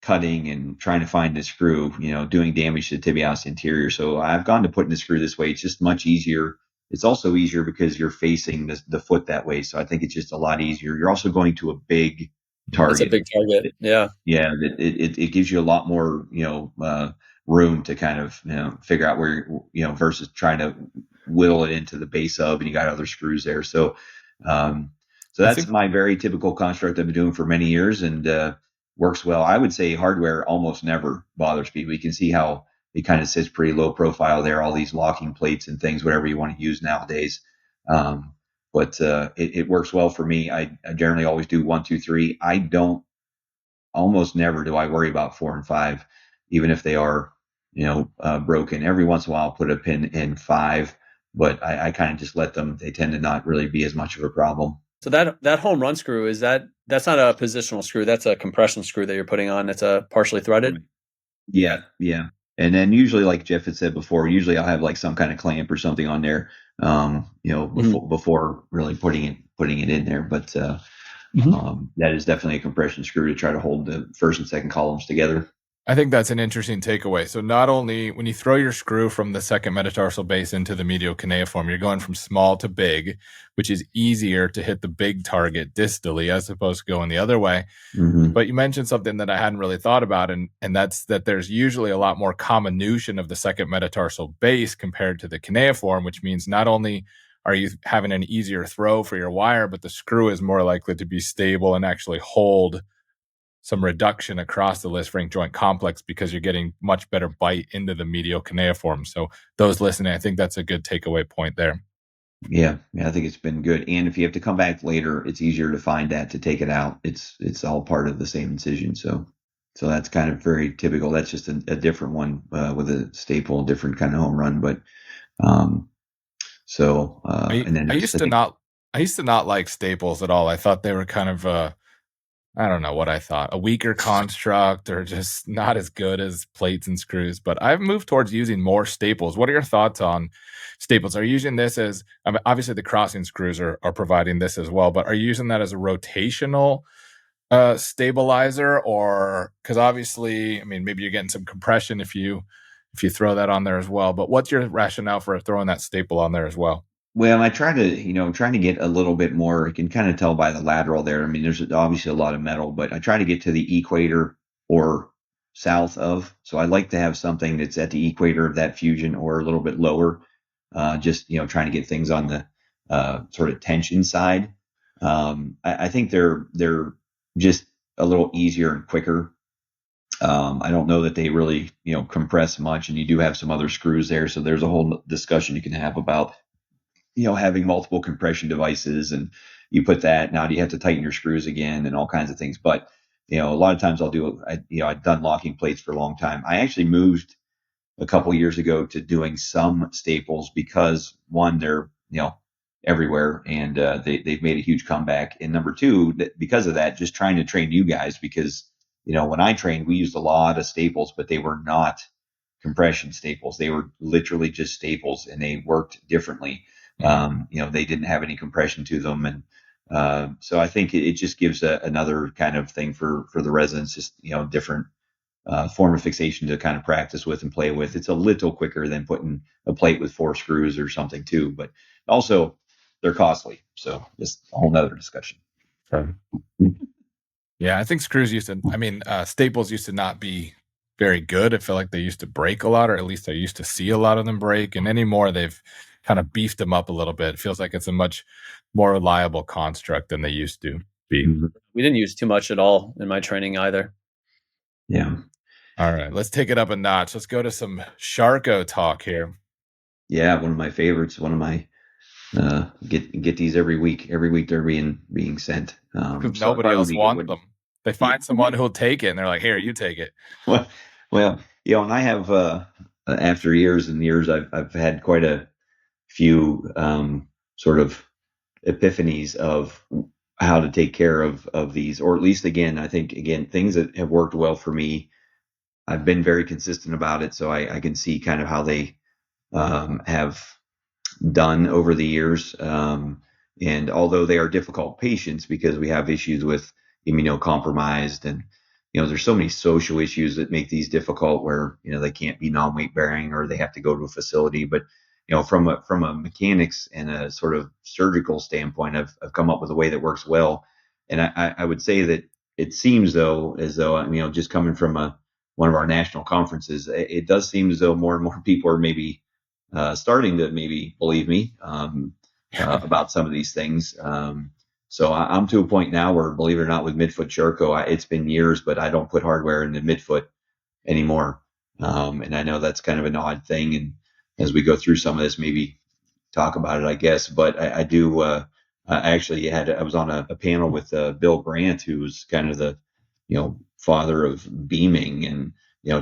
cutting and trying to find the screw, doing damage to the tibialis anterior. So I've gone to putting the screw this way. It's just much easier. It's also easier because you're facing the foot that way. So I think it's just a lot easier. You're also going to a big target. It's a big target. Yeah. Yeah. It gives you a lot more, room to kind of, figure out where, versus trying to whittle it into the base of, and you got other screws there. So that's my very typical construct I've been doing for many years, and works well. I would say hardware almost never bothers people. You can see how it kind of sits pretty low profile there, all these locking plates and things, whatever you want to use nowadays. But it works well for me. I generally always do 1, 2, 3. Almost never do I worry about 4 and 5, even if they are, broken. Every once in a while, I'll put a pin in 5, but I kind of just let them. They tend to not really be as much of a problem. So that home run screw, that's not a positional screw. That's a compression screw that you're putting on. It's a partially threaded. Yeah. And then usually, like Jeff had said before, usually I'll have like some kind of clamp or something on there, before really putting it in there. But that is definitely a compression screw to try to hold the first and second columns together. I think that's an interesting takeaway. So not only when you throw your screw from the second metatarsal base into the medial cuneiform, you're going from small to big, which is easier to hit the big target distally as opposed to going the other way. Mm-hmm. But you mentioned something that I hadn't really thought about, and that's that there's usually a lot more comminution of the second metatarsal base compared to the cuneiform, which means not only are you having an easier throw for your wire, but the screw is more likely to be stable and actually hold some reduction across the Lisfranc joint complex because you're getting much better bite into the medial cuneiform. So those listening, I think that's a good takeaway point there. Yeah, I think it's been good. And if you have to come back later, it's easier to find that, to take it out. It's all part of the same incision. So that's kind of very typical. That's just a different one with a staple, different kind of home run. But I used to not like staples at all. I thought they were kind of I don't know what I thought, a weaker construct or just not as good as plates and screws. But I've moved towards using more staples. What are your thoughts on staples? Are you using this as, obviously the crossing screws are providing this as well, but are you using that as a rotational stabilizer? Or, because obviously, maybe you're getting some compression if you throw that on there as well. But what's your rationale for throwing that staple on there as well? Well, I try to, trying to get a little bit more. You can kind of tell by the lateral there. There's obviously a lot of metal, but I try to get to the equator or south of. So I like to have something that's at the equator of that fusion or a little bit lower. Just, trying to get things on the sort of tension side. I think they're just a little easier and quicker. I don't know that they really, compress much, and you do have some other screws there. So there's a whole discussion you can have about having multiple compression devices, and you put that, now do you have to tighten your screws again and all kinds of things. But, a lot of times I've done locking plates for a long time. I actually moved a couple years ago to doing some staples because, one, they're, everywhere, and they've made a huge comeback. And number two, because of that, just trying to train you guys, because, when I trained, we used a lot of staples, but they were not compression staples. They were literally just staples, and they worked differently. They didn't have any compression to them. And so I think it just gives another kind of thing for the residents, just, different form of fixation to kind of practice with and play with. It's a little quicker than putting a plate with 4 screws or something too, but also they're costly. So just a whole nother discussion. Yeah, I think staples used to not be very good. I feel like they used to break a lot, or at least I used to see a lot of them break. And anymore, they've kind of beefed them up a little bit. It feels like it's a much more reliable construct than they used to be. We didn't use too much at all in my training either. Yeah. All right, let's take it up a notch. Let's go to some Charcot talk here. Yeah, one of my favorites. One of my get these every week. Every week they're being sent. Because nobody else wants them. They find someone who'll take it, and they're like, "Here, you take it." Well, and I have after years and years, I've had quite a few sort of epiphanies of how to take care of these, or at least I think things that have worked well for me. I've been very consistent about it, so I can see kind of how they have done over the years. And although they are difficult patients because we have issues with immunocompromised and there's so many social issues that make these difficult where, they can't be non-weight bearing or they have to go to a facility. But, from a mechanics and a sort of surgical standpoint, I've come up with a way that works well. And I would say that it seems though, as though, just coming from one of our national conferences, it does seem as though more and more people are maybe starting to maybe believe me about some of these things. So I'm to a point now where, believe it or not, with midfoot Charcot, it's been years, but I don't put hardware in the midfoot anymore. And I know that's kind of an odd thing. And as we go through some of this, maybe talk about it, I guess. But I do. I actually I was on a panel with Bill Grant, who's kind of the, father of beaming, and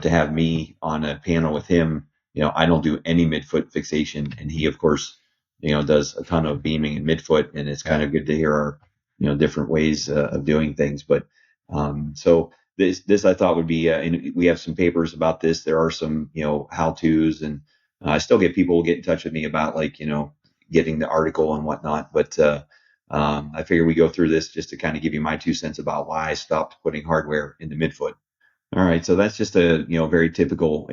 to have me on a panel with him, I don't do any midfoot fixation, and he, of course, does a ton of beaming in midfoot, and it's kind of good to hear our, different ways of doing things. But so this I thought would be, and we have some papers about this. There are some, how tos, and I still get people who get in touch with me about, like, getting the article and whatnot. But I figure we go through this just to kind of give you my 2 cents about why I stopped putting hardware into midfoot. All right, so that's just a, very typical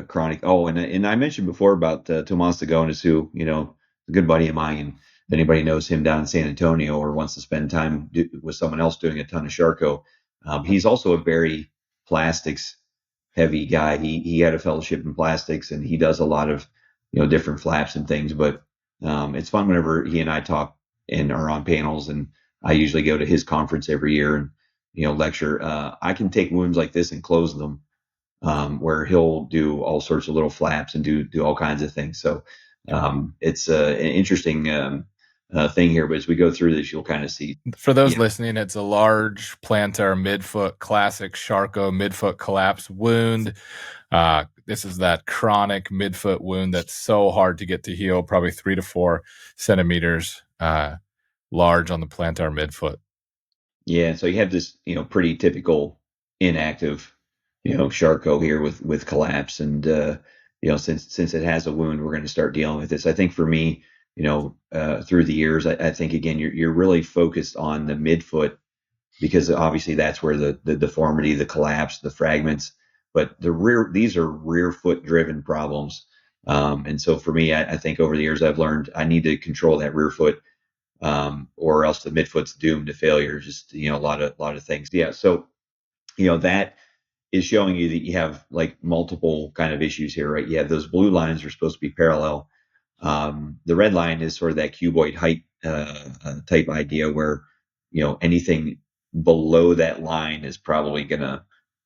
chronic. Oh, and I mentioned before about Tomas Zagonis, who, a good buddy of mine. And if anybody knows him down in San Antonio or wants to spend time with someone else doing a ton of Charcot, he's also a very plastics heavy guy. He had a fellowship in plastics, and he does a lot of, different flaps and things. But it's fun whenever he and I talk and are on panels, and I usually go to his conference every year and, lecture. I can take wounds like this and close them, where he'll do all sorts of little flaps and do all kinds of things. So it's an interesting thing here. But as we go through this, you'll kind of see. For those listening, it's a large plantar midfoot classic Charcot midfoot collapse wound. This is that chronic midfoot wound that's so hard to get to heal, probably 3 to 4 centimeters large on the plantar midfoot. Yeah, so you have this, pretty typical inactive, Charcot here with collapse, and since it has a wound, we're going to start dealing with this. I think for me, through the years, I think again you're really focused on the midfoot, because obviously that's where the deformity, the collapse, the fragments. But these are rear foot driven problems, and so for me, I think over the years I've learned I need to control that rear foot. Or else the midfoot's doomed to failure. Just, a lot of things. Yeah. So, that is showing you that you have like multiple kind of issues here, right? You have those blue lines are supposed to be parallel. The red line is sort of that cuboid height type idea where, anything below that line is probably going to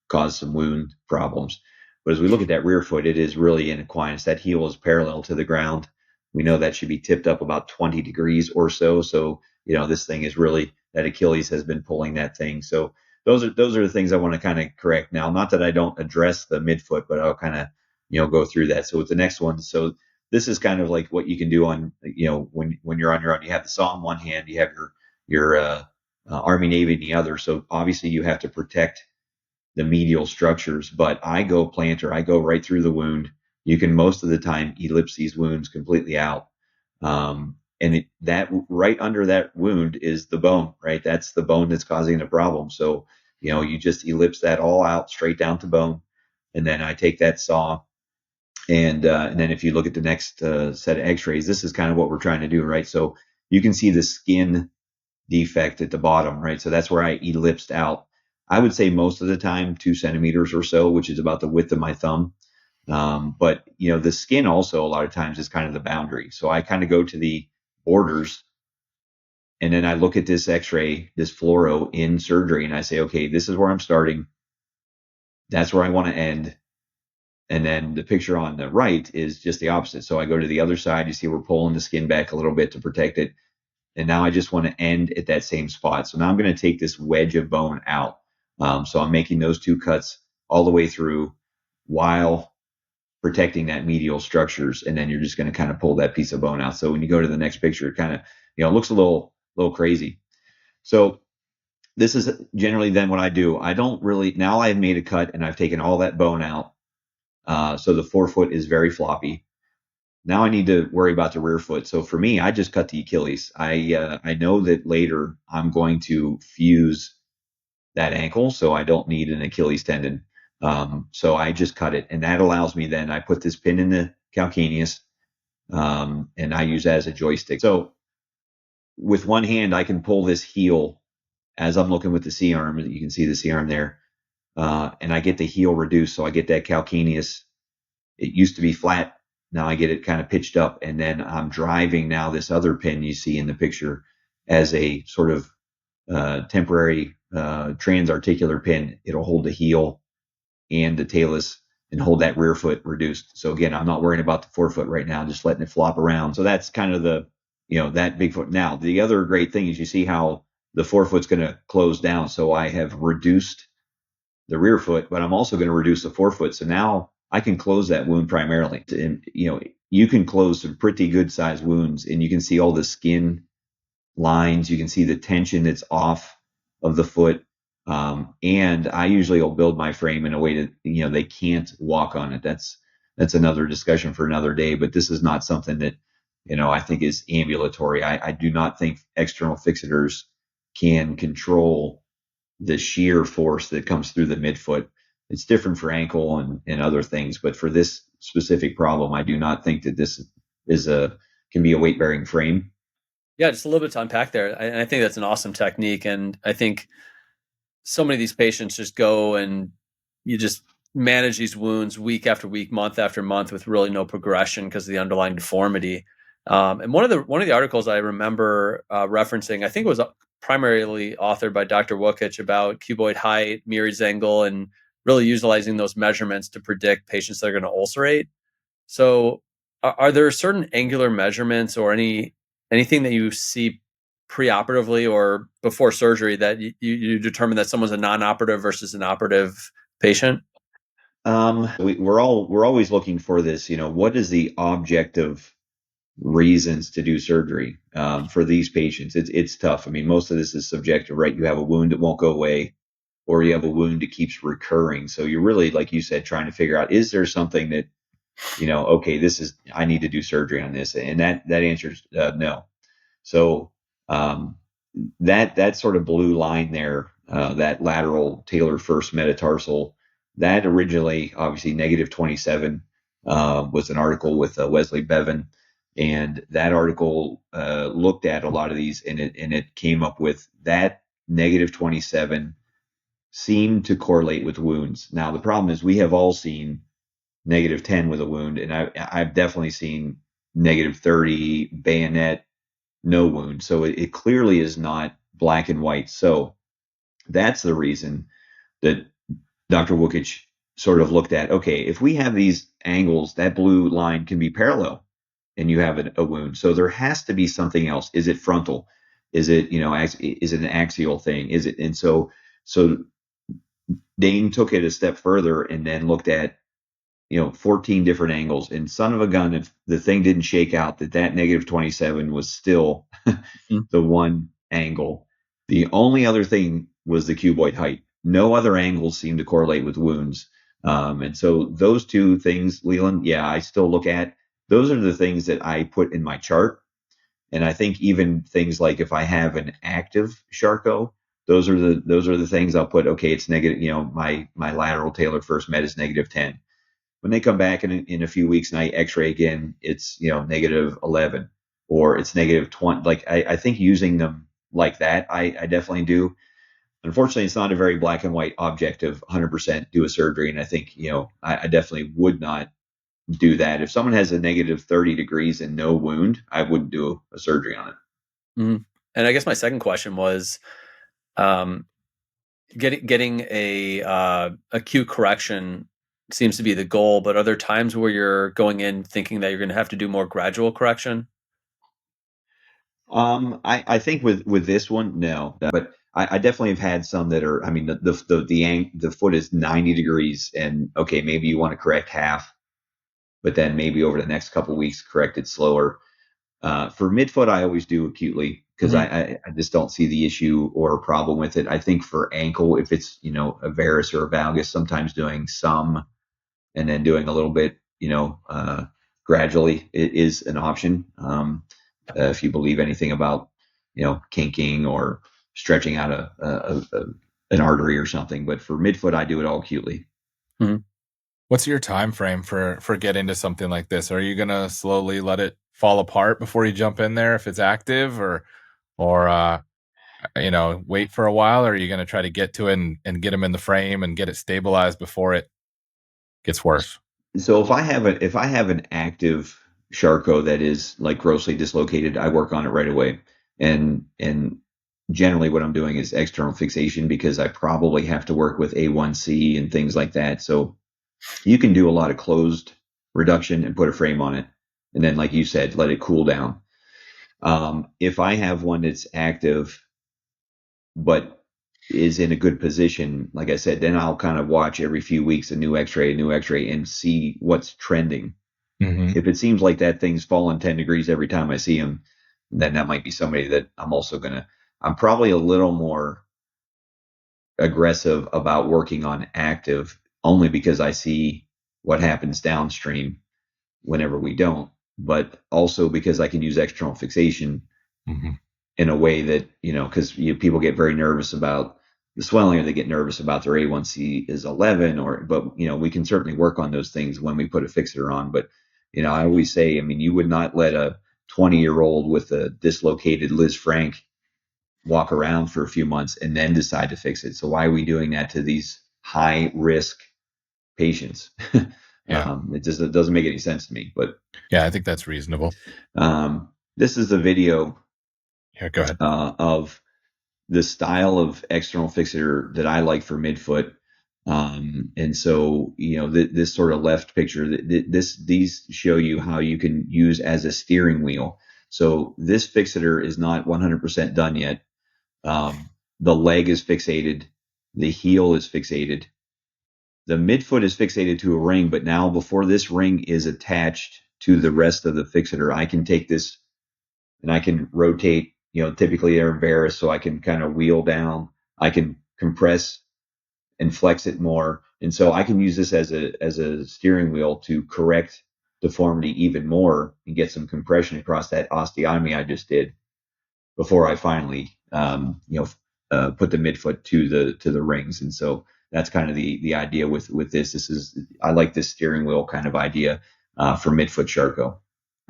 cause some wound problems. But as we look at that rear foot, it is really in equinus. That heel is parallel to the ground. We know that should be tipped up about 20 degrees or so. So, this thing is really, that Achilles has been pulling that thing. So those are the things I want to kind of correct now. Not that I don't address the midfoot, but I'll kind of, go through that. So with the next one, so this is kind of like what you can do on, when you're on your own. You have the saw in one hand, you have your Army Navy in the other. So obviously you have to protect the medial structures, but I go plantar, I go right through the wound. You can most of the time ellipse these wounds completely out. And that right under that wound is the bone, right? That's the bone that's causing the problem. So, you just ellipse that all out straight down to bone. And then I take that saw. And then if you look at the next set of x-rays, this is kind of what we're trying to do, right? So you can see the skin defect at the bottom, right? So that's where I ellipsed out. I would say most of the time 2 centimeters or so, which is about the width of my thumb. But the skin also a lot of times is kind of the boundary. So I kind of go to the borders, and then I look at this x-ray, this fluoro in surgery, and I say, okay, this is where I'm starting. That's where I want to end. And then the picture on the right is just the opposite. So I go to the other side. You see we're pulling the skin back a little bit to protect it. And now I just want to end at that same spot. So now I'm going to take this wedge of bone out. So I'm making those 2 cuts all the way through while protecting that medial structures. And then you're just going to kind of pull that piece of bone out. So when you go to the next picture, it kind of, it looks a little crazy. So this is generally then what I do. I don't really, now I've made a cut and I've taken all that bone out. So the forefoot is very floppy. Now I need to worry about the rear foot. So for me, I just cut the Achilles. I know that later I'm going to fuse that ankle, so I don't need an Achilles tendon. So I just cut it, and that allows me then I put this pin in the calcaneus, and I use that as a joystick. So with one hand, I can pull this heel as I'm looking with the C-arm. You can see the C-arm there, and I get the heel reduced, so I get that calcaneus. It used to be flat. Now I get it kind of pitched up, and then I'm driving now this other pin you see in the picture as a sort of temporary transarticular pin. It'll hold the heel and the talus and hold that rear foot reduced. So again, I'm not worrying about the forefoot right now, just letting it flop around. So that's kind of the, that big foot. Now, the other great thing is you see how the forefoot's going to close down. So I have reduced the rear foot, but I'm also going to reduce the forefoot. So now I can close that wound primarily. And, you can close some pretty good sized wounds, and you can see all the skin lines. You can see the tension that's off of the foot. And I usually will build my frame in a way that, they can't walk on it. That's another discussion for another day, but this is not something that, I think is ambulatory. I do not think external fixators can control the shear force that comes through the midfoot. It's different for ankle and other things, but for this specific problem, I do not think that this can be a weight bearing frame. Yeah, just a little bit to unpack there. I think that's an awesome technique. And I think so many of these patients just go and you just manage these wounds week after week, month after month with really no progression because of the underlying deformity. And one of the articles I remember referencing, I think it was primarily authored by Dr. Wukich about cuboid height, Meary's angle, and really utilizing those measurements to predict patients that are going to ulcerate. So are there certain angular measurements or anything that you see preoperatively or before surgery that you determine that someone's a non-operative versus an operative patient? We're always looking for this, what is the objective reasons to do surgery for these patients? It's tough. I mean, most of this is subjective, right? You have a wound that won't go away, or you have a wound that keeps recurring. So you're really, like you said, trying to figure out, is there something that, okay, I need to do surgery on this? And that answer's no. So that sort of blue line there, that lateral talar first metatarsal, that originally, obviously, -27 was an article with Wesley Bevan. And that article looked at a lot of these, and it came up with that -27 seemed to correlate with wounds. Now, the problem is we have all seen -10 with a wound, and I've definitely seen -30 bayonet, no wound. So it clearly is not black and white. So that's the reason that Dr. Wukich sort of looked at, okay, if we have these angles, that blue line can be parallel and you have a wound. So there has to be something else. Is it frontal? Is it, is it an axial thing? Is it? And so Dane took it a step further and then looked at, 14 different angles, and son of a gun, if the thing didn't shake out, that -27 was still the one angle. The only other thing was the cuboid height. No other angles seem to correlate with wounds. And so those two things, Leland, I still look at. Those are the things that I put in my chart. And I think even things like if I have an active Charcot, those are the things I'll put, okay, it's negative, my lateral talar first met is -10. When they come back in a few weeks and I x-ray again, it's, -11 or it's -20. Like I think using them like that, I definitely do. Unfortunately, it's not a very black and white objective 100% do a surgery. And I think, I definitely would not do that. If someone has a -30 degrees and no wound, I wouldn't do a surgery on it. Mm-hmm. And I guess my second question was, getting a acute correction seems to be the goal, but are there times where you're going in thinking that you're going to have to do more gradual correction? I think with this one, no, but I definitely have had some that are, I mean, the foot is 90 degrees and okay, maybe you want to correct half, but then maybe over the next couple of weeks, correct it slower. For midfoot, I always do acutely because I just don't see the issue or a problem with it. I think for ankle, if it's, a varus or a valgus, sometimes doing some and then doing a little bit, gradually is an option. If you believe anything about, kinking or stretching out an artery or something. But for midfoot, I do it all acutely. Mm-hmm. What's your time frame for getting to something like this? Are you gonna slowly let it fall apart before you jump in there if it's active, or wait for a while? Or are you gonna try to get to it and get them in the frame and get it stabilized before it gets worse? So if I have an active Charcot that is like grossly dislocated, I work on it right away. And generally what I'm doing is external fixation because I probably have to work with A1C and things like that. So you can do a lot of closed reduction and put a frame on it. And then, like you said, let it cool down. If I have one that's active, but is in a good position, like I said, then I'll kind of watch every few weeks a new x-ray, and see what's trending. Mm-hmm. If it seems like that thing's fallen 10 degrees every time I see him, then that might be somebody that I'm probably a little more aggressive about working on active only because I see what happens downstream whenever we don't, but also because I can use external fixation Mm-hmm. in a way that, because people get very nervous about the swelling, or they get nervous about their A1C is 11, but we can certainly work on those things when we put a fixator on. But, I always say, you would not let a 20-year-old with a dislocated Lisfranc walk around for a few months and then decide to fix it. So why are we doing that to these high risk patients? Yeah. It doesn't make any sense to me, but yeah, I think that's reasonable. This is a video Go ahead. of the style of external fixator that I like for midfoot. And so, this sort of left picture, these show you how you can use as a steering wheel. So this fixator is not 100% done yet. The leg is fixated. The heel is fixated. The midfoot is fixated to a ring, but now before this ring is attached to the rest of the fixator, I can take this and I can rotate, typically they're embarrassed, so I can kind of wheel down. I can compress and flex it more. And so I can use this as a steering wheel to correct deformity even more and get some compression across that osteotomy I just did before I finally, put the midfoot to the rings. And so that's kind of the idea with this. I like this steering wheel kind of idea for midfoot Charcot.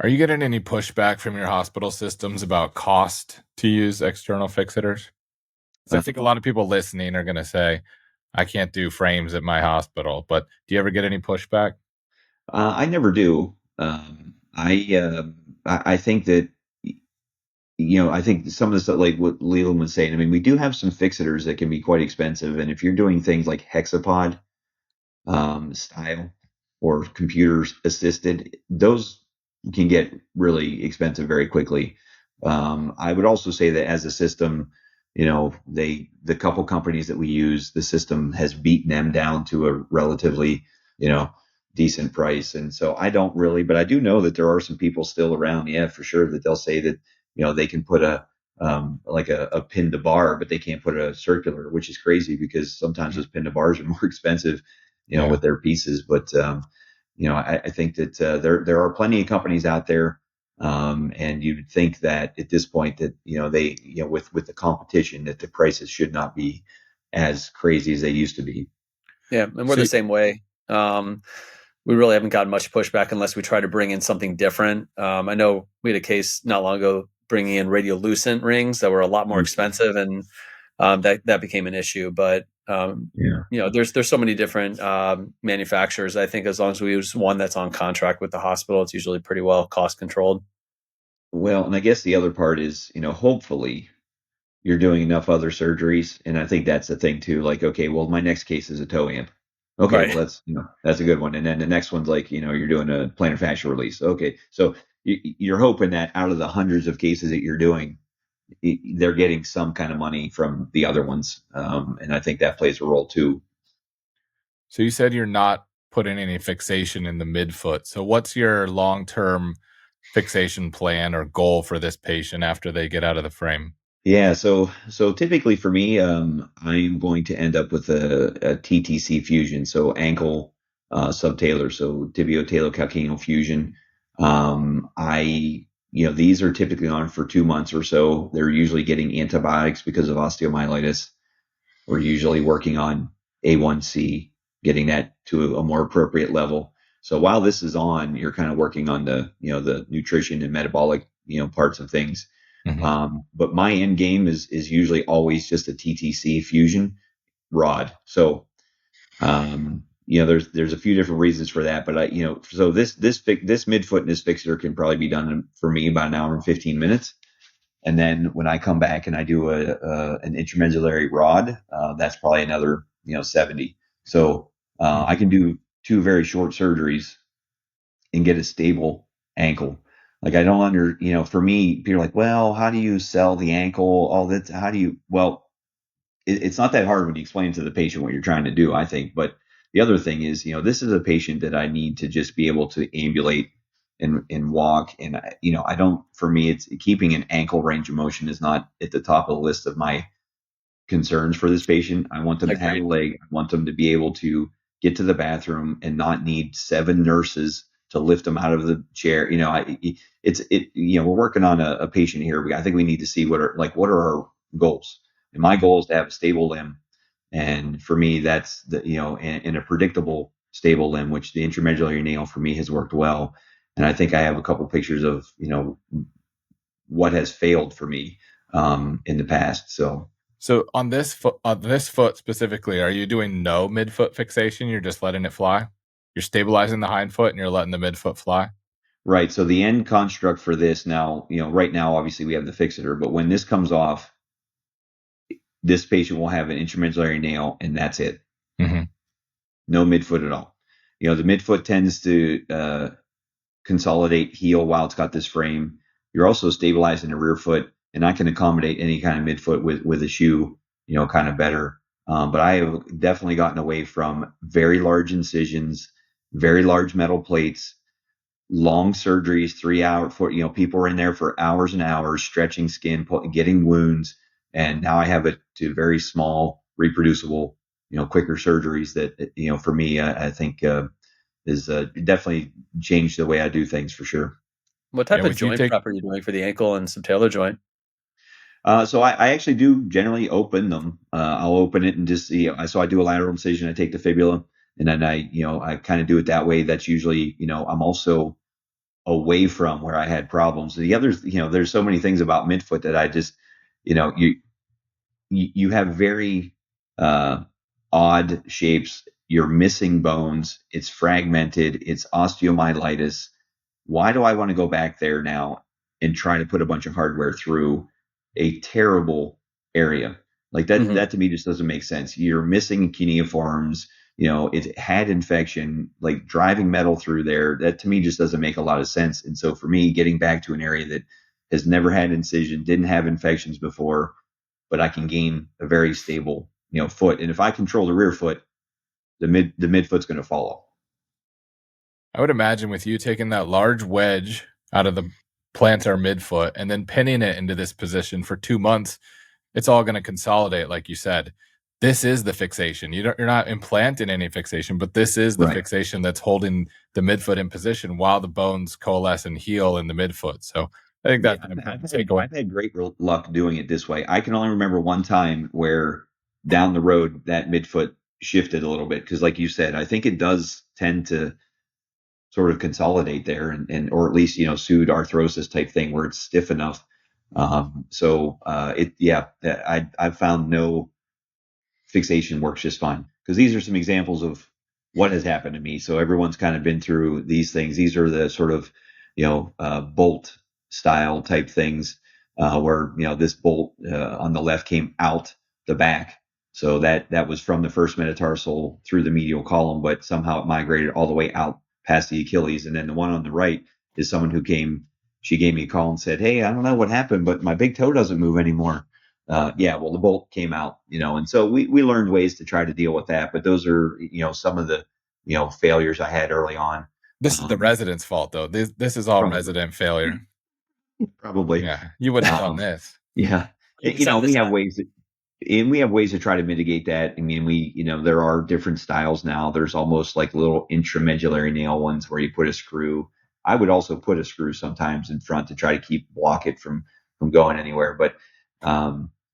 Are you getting any pushback from your hospital systems about cost to use external fixators? I think a lot of people listening are going to say, I can't do frames at my hospital, but do you ever get any pushback? I never do. I think that, I think some of the stuff, like what Leland was saying, we do have some fixators that can be quite expensive. And if you're doing things like hexapod style or computer assisted, those can get really expensive very quickly. I would also say that as a system, the couple companies that we use, the system has beaten them down to a relatively, decent price. And so I don't really, but I do know that there are some people still around. Yeah, for sure, that they'll say that, they can put a pin to bar, but they can't put a circular, which is crazy because sometimes those pin to bars are more expensive, with their pieces. But, I think that there are plenty of companies out there. And you'd think that at this point that, they, with the competition, that the prices should not be as crazy as they used to be. Yeah. And we're the same way. We really haven't gotten much pushback unless we try to bring in something different. I know we had a case not long ago bringing in radiolucent rings that were a lot more expensive, and that became an issue. But there's so many different manufacturers. I think as long as we use one that's on contract with the hospital, it's usually pretty well cost controlled. Well, and I guess the other part is, hopefully you're doing enough other surgeries. And I think that's the thing too. Like, okay, well, my next case is a toe amp. Okay, Right. well, that's a good one. And then the next one's like, you're doing a plantar fascia release. Okay, so you're hoping that out of the hundreds of cases that you're doing, they're getting some kind of money from the other ones. And I think that plays a role too. So you said you're not putting any fixation in the midfoot. So what's your long-term fixation plan or goal for this patient after they get out of the frame? Yeah, so typically for me, I'm going to end up with a TTC fusion, so ankle subtalar, so tibiotalo-calcaneal fusion. These are typically on for 2 months or so. They're usually getting antibiotics because of osteomyelitis. we're usually working on A1C, getting that to a more appropriate level. So while this is on, you're kind of working on the nutrition and metabolic, parts of things. But my end game is usually always just a TTC fusion rod. So, there's a few different reasons for that, but so this midfoot and this fixator can probably be done for me about an hour and 15 minutes. And then when I come back and I do an intramedullary rod, that's probably another 70. So I can do two very short surgeries and get a stable ankle. Like I don't for me, people are like, well, how do you sell the ankle? All that. How do you? Well, it's not that hard when you explain to the patient what you're trying to do, I think. But the other thing is, this is a patient that I need to just be able to ambulate and walk. And, I don't, for me, it's keeping an ankle range of motion is not at the top of the list of my concerns for this patient. I want them to have a leg. I want them to be able to get to the bathroom and not need 7 nurses to lift them out of the chair. We're working on a patient here. I think we need to see what are our goals. And my goal is to have a stable limb. And for me, that's in a predictable stable limb, which the intramedullary nail for me has worked well. And I think I have a couple pictures of, what has failed for me in the past. So on this foot specifically, are you doing no midfoot fixation? You're just letting it fly? You're stabilizing the hind foot and you're letting the midfoot fly? Right. So the end construct for this now, right now, obviously we have the fixator, but when this comes off, this patient will have an intramedullary nail and that's it. No midfoot at all. The midfoot tends to consolidate, heal while it's got this frame. You're also stabilizing the rear foot, and I can accommodate any kind of midfoot with a shoe, kind of better. But I have definitely gotten away from very large incisions, very large metal plates, long surgeries, 3 hour for, people are in there for hours and hours, stretching skin, getting wounds. And now I have it to very small, reproducible, quicker surgeries that, for me, I think is definitely changed the way I do things for sure. What type of joint prep are you doing for the ankle and subtalar joint? So I actually do generally open them. I'll open it and just so I do a lateral incision. I take the fibula and then I kind of do it that way. That's usually, I'm also away from where I had problems. The others, there's so many things about midfoot that I just, you have very odd shapes. You're missing bones. It's fragmented. It's osteomyelitis. Why do I want to go back there now and try to put a bunch of hardware through a terrible area? Like that, that to me just doesn't make sense. You're missing cuneiforms. It had infection, like driving metal through there. That to me just doesn't make a lot of sense. And so for me, getting back to an area that has never had incision, didn't have infections before, but I can gain a very stable, foot. And if I control the rear foot, the midfoot's going to follow. I would imagine with you taking that large wedge out of the plantar midfoot and then pinning it into this position for 2 months, it's all going to consolidate, like you said. This is the fixation. You're not implanting any fixation, but this is the fixation that's holding the midfoot in position while the bones coalesce and heal in the midfoot. So I think that's an important takeaway. I've had great luck doing it this way. I can only remember one time where down the road that midfoot shifted a little bit because, like you said, I think it does tend to sort of consolidate there, and or at least soothe arthrosis type thing where it's stiff enough. I've found no fixation works just fine because these are some examples of what has happened to me. So everyone's kind of been through these things. These are the sort of bolt style type things where this bolt on the left came out the back. So that was from the first metatarsal through the medial column, but somehow it migrated all the way out past the Achilles. And then the one on the right is someone who she gave me a call and said, "Hey, I don't know what happened, but my big toe doesn't move anymore." Well, the bolt came out, and so we learned ways to try to deal with that. But those are, some of the, failures I had early on. This is the resident's fault, though. This is all resident failure. Probably. Yeah. You wouldn't have done this. Yeah. We have ways to try to mitigate that. I mean, there are different styles now. There's almost like little intramedullary nail ones where you put a screw. I would also put a screw sometimes in front to try to block it from going anywhere. But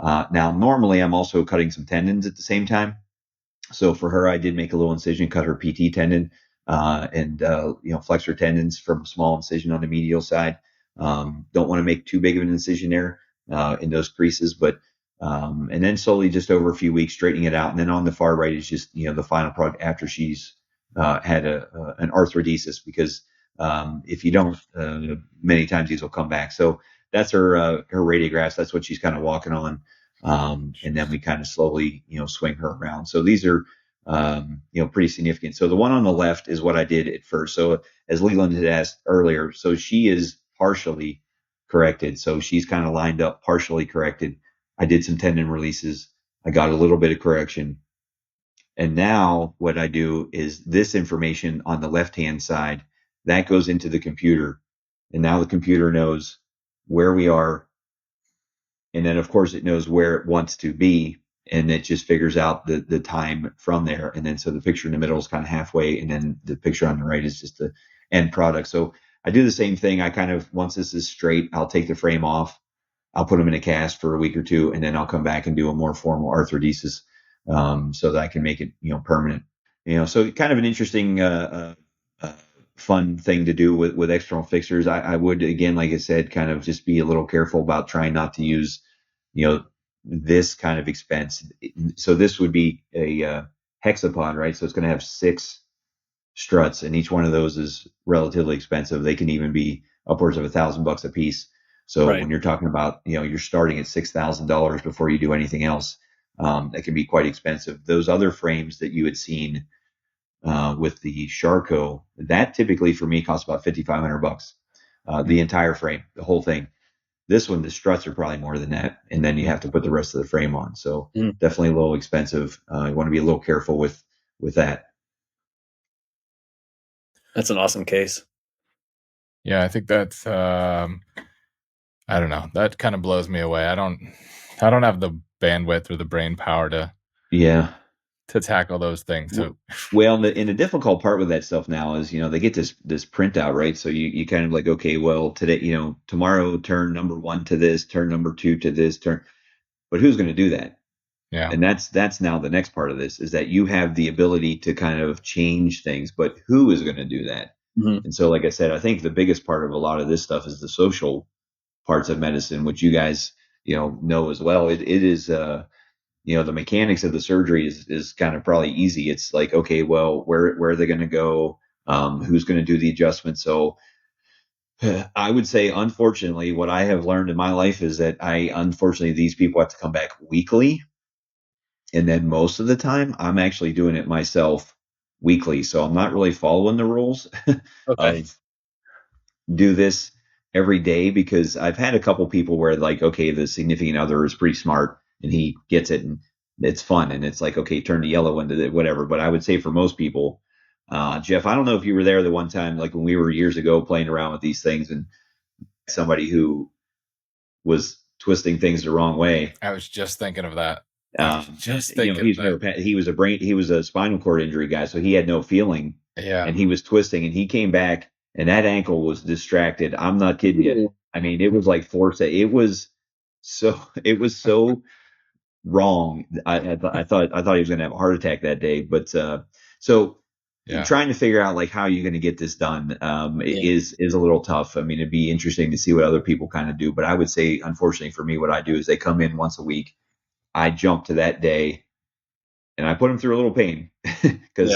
Now, normally I'm also cutting some tendons at the same time. So for her, I did make a little incision, cut her PT tendon, and flexor tendons from a small incision on the medial side. Don't want to make too big of an incision there in those creases, but and then slowly, just over a few weeks, straightening it out. And then on the far right is just the final product after she's had an arthrodesis, because if you don't, many times these will come back. So that's her radiographs. That's what she's kind of walking on. And then we kind of slowly, swing her around. So these are, pretty significant. So the one on the left is what I did at first. So as Leland had asked earlier, so she is partially corrected. So she's kind of lined up, partially corrected. I did some tendon releases. I got a little bit of correction. And now what I do is this information on the left-hand side, that goes into the computer. And now the computer knows where we are. And then, of course, it knows where it wants to be, and it just figures out the time from there. And then so the picture in the middle is kind of halfway, and then the picture on the right is just the end product. So I do the same thing. I kind of, once this is straight, I'll take the frame off. I'll put them in a cast for a week or two, and then I'll come back and do a more formal arthrodesis so that I can make it, permanent. So kind of an interesting, fun thing to do with external fixtures. I would, again, like I said, kind of just be a little careful about trying not to use, this kind of expense. So this would be a hexapod, right? So it's going to have 6 struts, and each one of those is relatively expensive. They can even be upwards of $1,000 a piece. So Right. when you're talking about, you're starting at $6,000 before you do anything else, that can be quite expensive. Those other frames that you had seen with the Charcot, that typically for me costs about $5,500. The entire frame, the whole thing. This one, the struts are probably more than that, and then you have to put the rest of the frame on. So definitely a little expensive. You want to be a little careful with that. That's an awesome case. Yeah, I think that's I don't know. That kind of blows me away. I don't have the bandwidth or the brain power to tackle those things. So well, and the difficult part with that stuff now is, they get this printout, right? So you kind of like, okay, well, today, tomorrow turn number 1 to this, turn number 2 to this, but who's going to do that? Yeah. And that's now the next part of this, is that you have the ability to kind of change things, but who is going to do that? Mm-hmm. And so, like I said, I think the biggest part of a lot of this stuff is the social parts of medicine, which you guys, know as well. It is, the mechanics of the surgery is kind of probably easy. It's like, okay, well, where are they going to go? Who's going to do the adjustment? So I would say, unfortunately, what I have learned in my life is that unfortunately, these people have to come back weekly. And then most of the time, I'm actually doing it myself weekly. So I'm not really following the rules of do this every day, because I've had a couple people where, like, okay, the significant other is pretty smart and he gets it and it's fun. And it's like, okay, turn the yellow into the whatever. But I would say for most people, Jeff, I don't know if you were there the one time, like when we were years ago playing around with these things, and somebody who was twisting things the wrong way. I was just thinking of that. He was a spinal cord injury guy, so he had no feeling. Yeah. And he was twisting, and he came back, and that ankle was distracted. I'm not kidding you. I mean, it was like force. It was so wrong. I thought he was going to have a heart attack that day. But trying to figure out like how you're going to get this done is a little tough. I mean, it'd be interesting to see what other people kind of do. But I would say, unfortunately for me, what I do is they come in once a week. I jump to that day and I put them through a little pain because,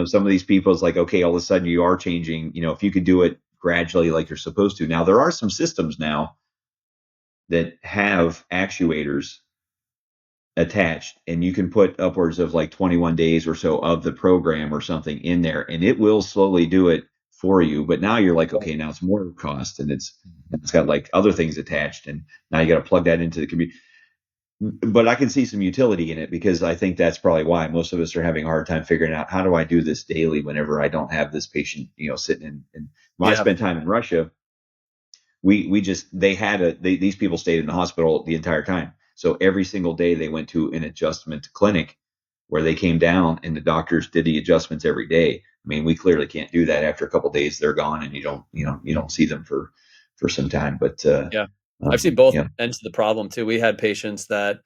some of these people, it's like, okay, all of a sudden you are changing, if you could do it gradually like you're supposed to. Now, there are some systems now that have actuators attached, and you can put upwards of like 21 days or so of the program or something in there, and it will slowly do it for you. But now you're like, okay, now it's more cost, and it's got like other things attached, and now you got to plug that into the computer. But I can see some utility in it, because I think that's probably why most of us are having a hard time figuring out, how do I do this daily whenever I don't have this patient, sitting in. And when I spent time in Russia, these people stayed in the hospital the entire time. So every single day they went to an adjustment clinic where they came down and the doctors did the adjustments every day. I mean, we clearly can't do that. After a couple of days, they're gone, and you don't see them for some time. But I've seen both Yeah. ends of the problem too. We had patients or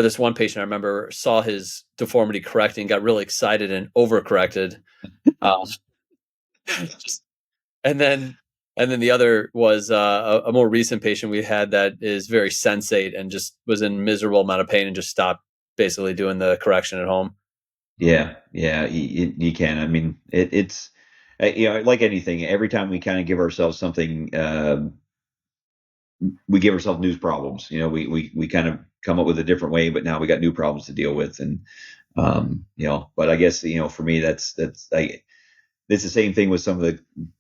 this one patient I remember saw his deformity correcting, got really excited and overcorrected. Just, and then the other was a more recent patient we had that is very sensate and just was in miserable amount of pain and just stopped basically doing the correction at home. Yeah, you can. I mean, it's like anything. Every time we kind of give ourselves something, we give ourselves new problems. We kind of come up with a different way, but now we got new problems to deal with. And but I guess for me, that's it's the same thing with some of the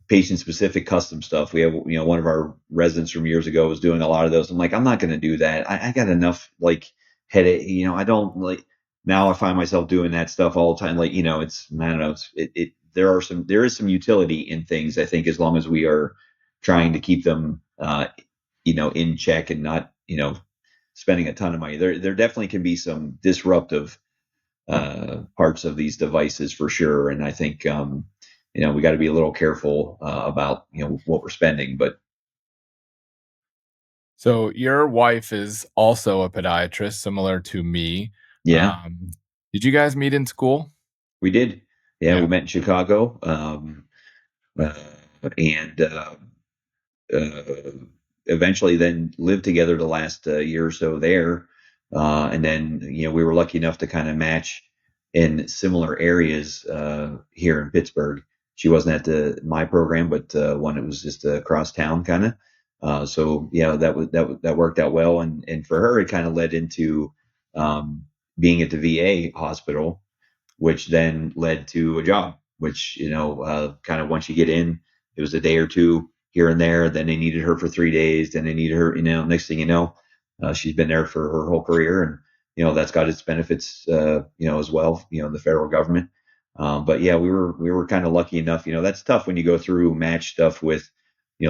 patient specific custom stuff. We have one of our residents from years ago was doing a lot of those. I'm like, I'm not going to do that. I got enough like headache. I don't like. Now I find myself doing that stuff all the time. Like, it's, I don't know. There is some utility in things, I think, as long as we are trying to keep them, in check and not, spending a ton of money. There definitely can be some disruptive, parts of these devices for sure. And I think, we got to be a little careful, about, what we're spending, but. So your wife is also a podiatrist, similar to me. Yeah. Did you guys meet in school? We did. Yeah. Yeah. We met in Chicago. And eventually then lived together the last year or so there. And then, we were lucky enough to kind of match in similar areas here in Pittsburgh. She wasn't at my program, but one that was just across town kind of. So yeah, that worked out well. And for her, it kind of led into being at the VA hospital, which then led to a job, which, kind of once you get in, it was a day or two here and there. Then they needed her for 3 days. Then they needed her, next thing you know, she's been there for her whole career. And, that's got its benefits, as well, the federal government. But yeah, we were kind of lucky enough, that's tough when you go through match stuff with,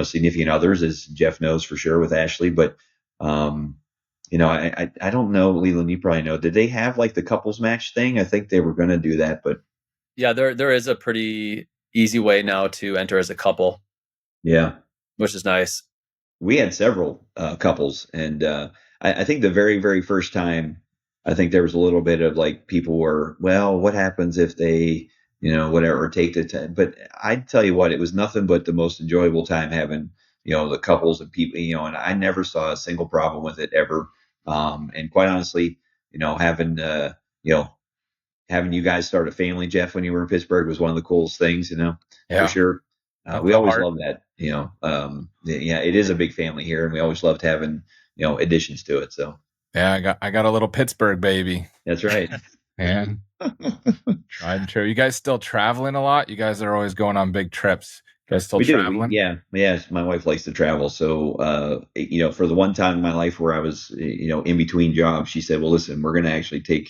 significant others, as Jeff knows for sure with Ashley. But, I don't know, Leland, you probably know, did they have like the couples match thing? I think they were going to do that, but. Yeah, there is a pretty easy way now to enter as a couple. Yeah. Which is nice. We had several couples, and I think the very, very first time, I think there was a little bit of like people were, well, what happens if they, whatever, take the time. But I'd tell you what, it was nothing but the most enjoyable time having, the couples and people, and I never saw a single problem with it ever. And quite honestly, having, having you guys start a family, Jeff, when you were in Pittsburgh was one of the coolest things, for sure. We always love that, yeah, it is a big family here, and we always loved having, additions to it. So yeah, I got a little Pittsburgh baby. That's right. Man, tried and true. You guys still traveling a lot? You guys are always going on big trips. You guys still traveling? Yeah. My wife likes to travel. So, for the one time in my life where I was, in between jobs, she said, well, listen, we're going to actually take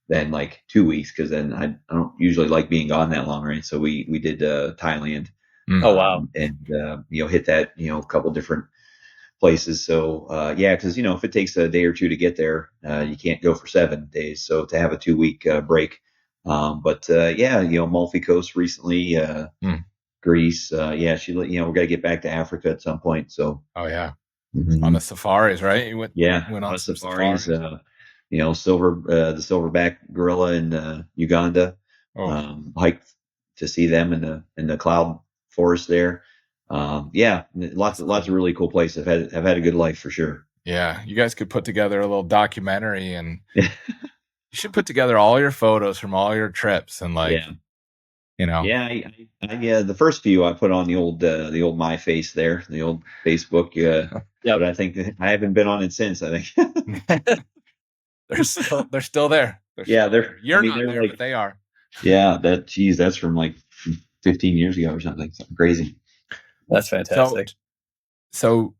then like 2 weeks, because then I don't usually like being gone that long, right? So we did Thailand. Oh wow! And hit that a couple different places. So yeah, because if it takes a day or two to get there, you can't go for 7 days. So to have a 2 week break, but yeah, Amalfi Coast recently, Greece. Yeah, we're gonna get back to Africa at some point. So oh yeah, on the safaris, right? You went on safaris. The silverback gorilla in Uganda. Hiked to see them in the cloud forest there. Yeah, lots of really cool places. I've had a good life for sure. Yeah, you guys could put together a little documentary, and you should put together all your photos from all your trips and Yeah, I the first few I put on the old My Face there, the old Facebook. Yeah, but I think I haven't been on it since. I think they're still there. You're not there, like, but they are. Yeah, that's from like 15 years ago or something crazy. That's fantastic. So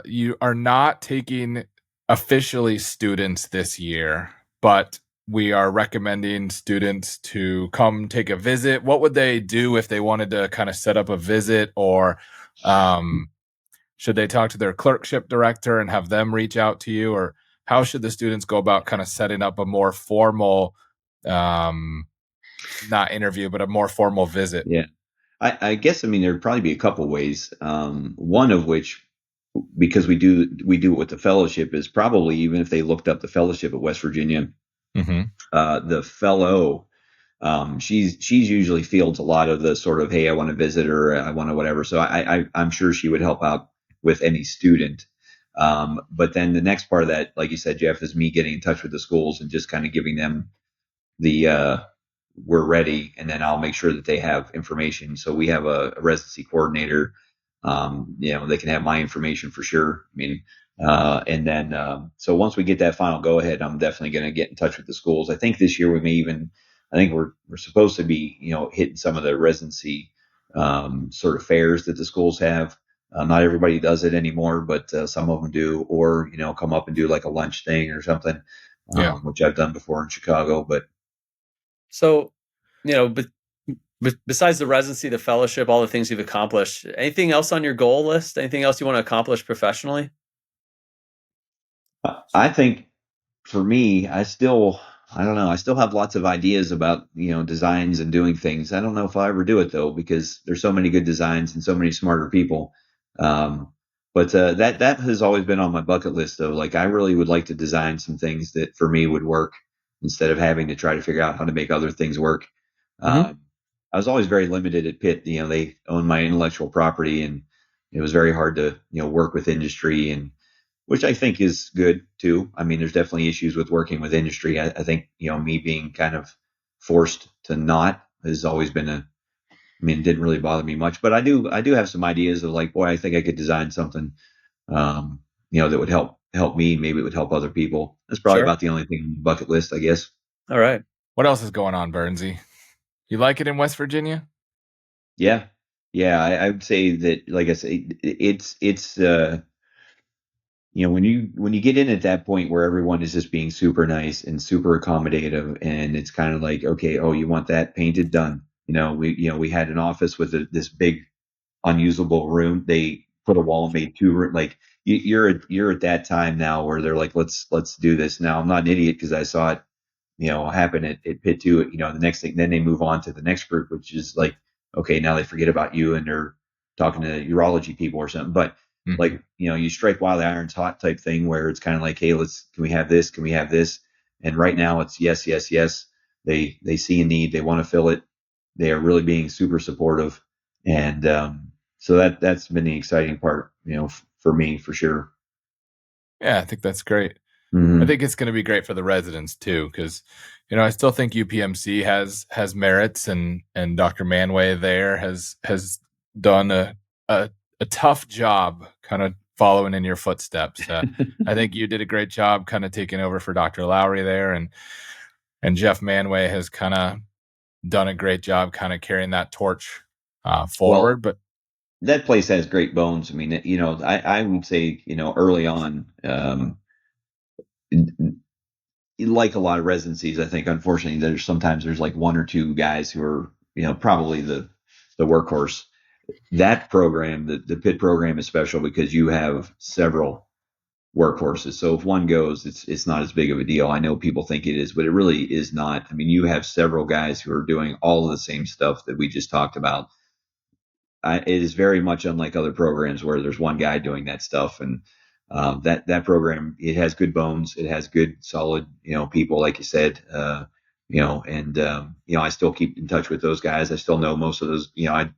you are not taking officially students this year, but we are recommending students to come take a visit. What would they do if they wanted to kind of set up a visit, or should they talk to their clerkship director and have them reach out to you, or how should the students go about kind of setting up a more formal, not interview, but a more formal visit? Yeah. I guess, there'd probably be a couple ways. One of which because we do it with the fellowship, is probably, even if they looked up the fellowship at West Virginia, the fellow, she's usually fields a lot of the sort of, hey, I want to visit, or I want to whatever. So I'm sure she would help out with any student. But then the next part of that, like you said, Jeff, is me getting in touch with the schools and just kind of giving them the we're ready, and then I'll make sure that they have information. So we have a residency coordinator. They can have my information for sure. I mean, and then so once we get that final go ahead, I'm definitely going to get in touch with the schools. I think this year we may even, I think we're supposed to be, hitting some of the residency sort of fairs that the schools have. Not everybody does it anymore, but some of them do, or come up and do like a lunch thing or something, which I've done before in Chicago. But so, but besides the residency, the fellowship, all the things you've accomplished, anything else on your goal list? Anything else you want to accomplish professionally? I think for me, I don't know. I still have lots of ideas about, designs and doing things. I don't know if I'll ever do it though, because there's so many good designs and so many smarter people. But that has always been on my bucket list though. Like, I really would like to design some things that for me would work, instead of having to try to figure out how to make other things work. I was always very limited at Pitt. They own my intellectual property, and it was very hard to, work with industry, and which I think is good too. I mean, there's definitely issues with working with industry. I think, me being kind of forced to not has always been it didn't really bother me much, but I do have some ideas of like, boy, I think I could design something, that would help me. Maybe it would help other people. That's probably about the only thing on the bucket list, I guess. All right. What else is going on, Burnsy? You like it in West Virginia? Yeah. I would say that, like I say, it's when you get in at that point where everyone is just being super nice and super accommodative, and it's kind of like, okay, oh, you want that painted, done. We had an office with this big unusable room. They put a wall, made two room. Like, you're at that time now where they're like, let's do this. Now, I'm not an idiot, because I saw it happen at Pitt too. The next thing, then they move on to the next group, which is like, okay, now they forget about you and they're talking to urology people or something. But like, you strike while the iron's hot type thing, where it's kind of like, hey, can we have this? Can we have this? And right now it's yes, yes, yes. They see a need, they want to fill it. They are really being super supportive. And so that's been the exciting part, for me, for sure. Yeah, I think that's great. I think it's going to be great for the residents too, because I still think UPMC has merits, and Dr. Manway there has done a tough job, kind of following in your footsteps. I think you did a great job, kind of taking over for Dr. Lowry there, and Jeff Manway has kind of done a great job, kind of carrying that torch forward. But that place has great bones. I mean, I would say, early on, like a lot of residencies, I think, unfortunately, there's like one or two guys who are, probably the workhorse. That program, the Pitt program, is special because you have several workhorses. So if one goes, it's not as big of a deal. I know people think it is, but it really is not. I mean, you have several guys who are doing all of the same stuff that we just talked about. It is very much unlike other programs where there's one guy doing that stuff. And that program, it has good bones. It has good, solid, people, like you said, and I still keep in touch with those guys. I still know most of those. I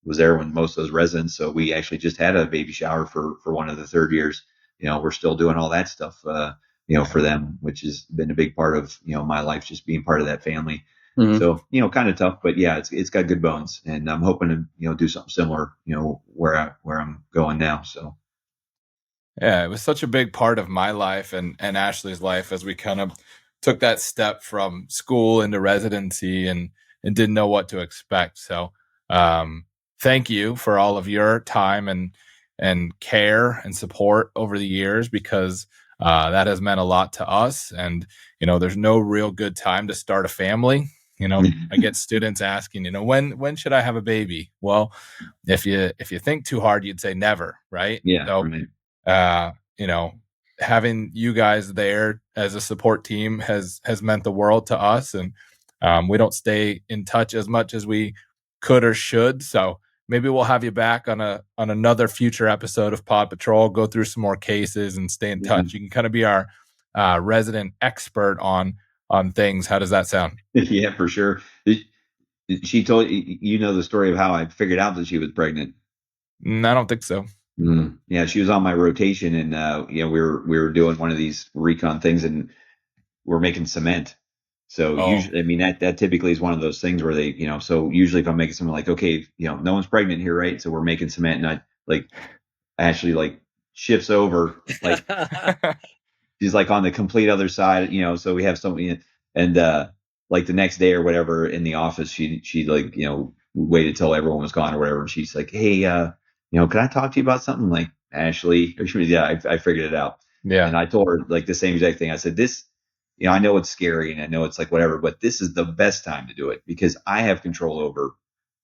was there when most of those residents. So we actually just had a baby shower for one of the third years. We're still doing all that stuff, for them, which has been a big part of, my life, just being part of that family. So, kind of tough, but yeah, it's got good bones, and I'm hoping to, do something similar, where I'm going now. So. Yeah, it was such a big part of my life and Ashley's life as we kind of took that step from school into residency and didn't know what to expect. So thank you for all of your time and care and support over the years, because that has meant a lot to us. And, there's no real good time to start a family. I get students asking, when should I have a baby? Well, if you think too hard, you'd say never, right? Yeah. So, right. Having you guys there as a support team has meant the world to us, and we don't stay in touch as much as we could or should. So maybe we'll have you back on another future episode of Pod Patrol, go through some more cases and stay in touch. You can kind of be our resident expert on things. How does that sound? Yeah, for sure. She told you know the story of how I figured out that she was pregnant. I don't think so. Yeah, she was on my rotation, and we were doing one of these recon things, and we're making cement. So usually, I mean, that typically is one of those things where they, so usually if I'm making something like, okay, no one's pregnant here, right? So we're making cement, and Ashley like shifts over, like she's like on the complete other side, so we have something, and like the next day or whatever in the office, she like, waited till everyone was gone or whatever. And she's like, hey, can I talk to you about something? Like, Ashley, or she was, yeah, I figured it out. Yeah. And I told her like the same exact thing. I said, this, I know it's scary and I know it's like whatever, but this is the best time to do it because I have control over,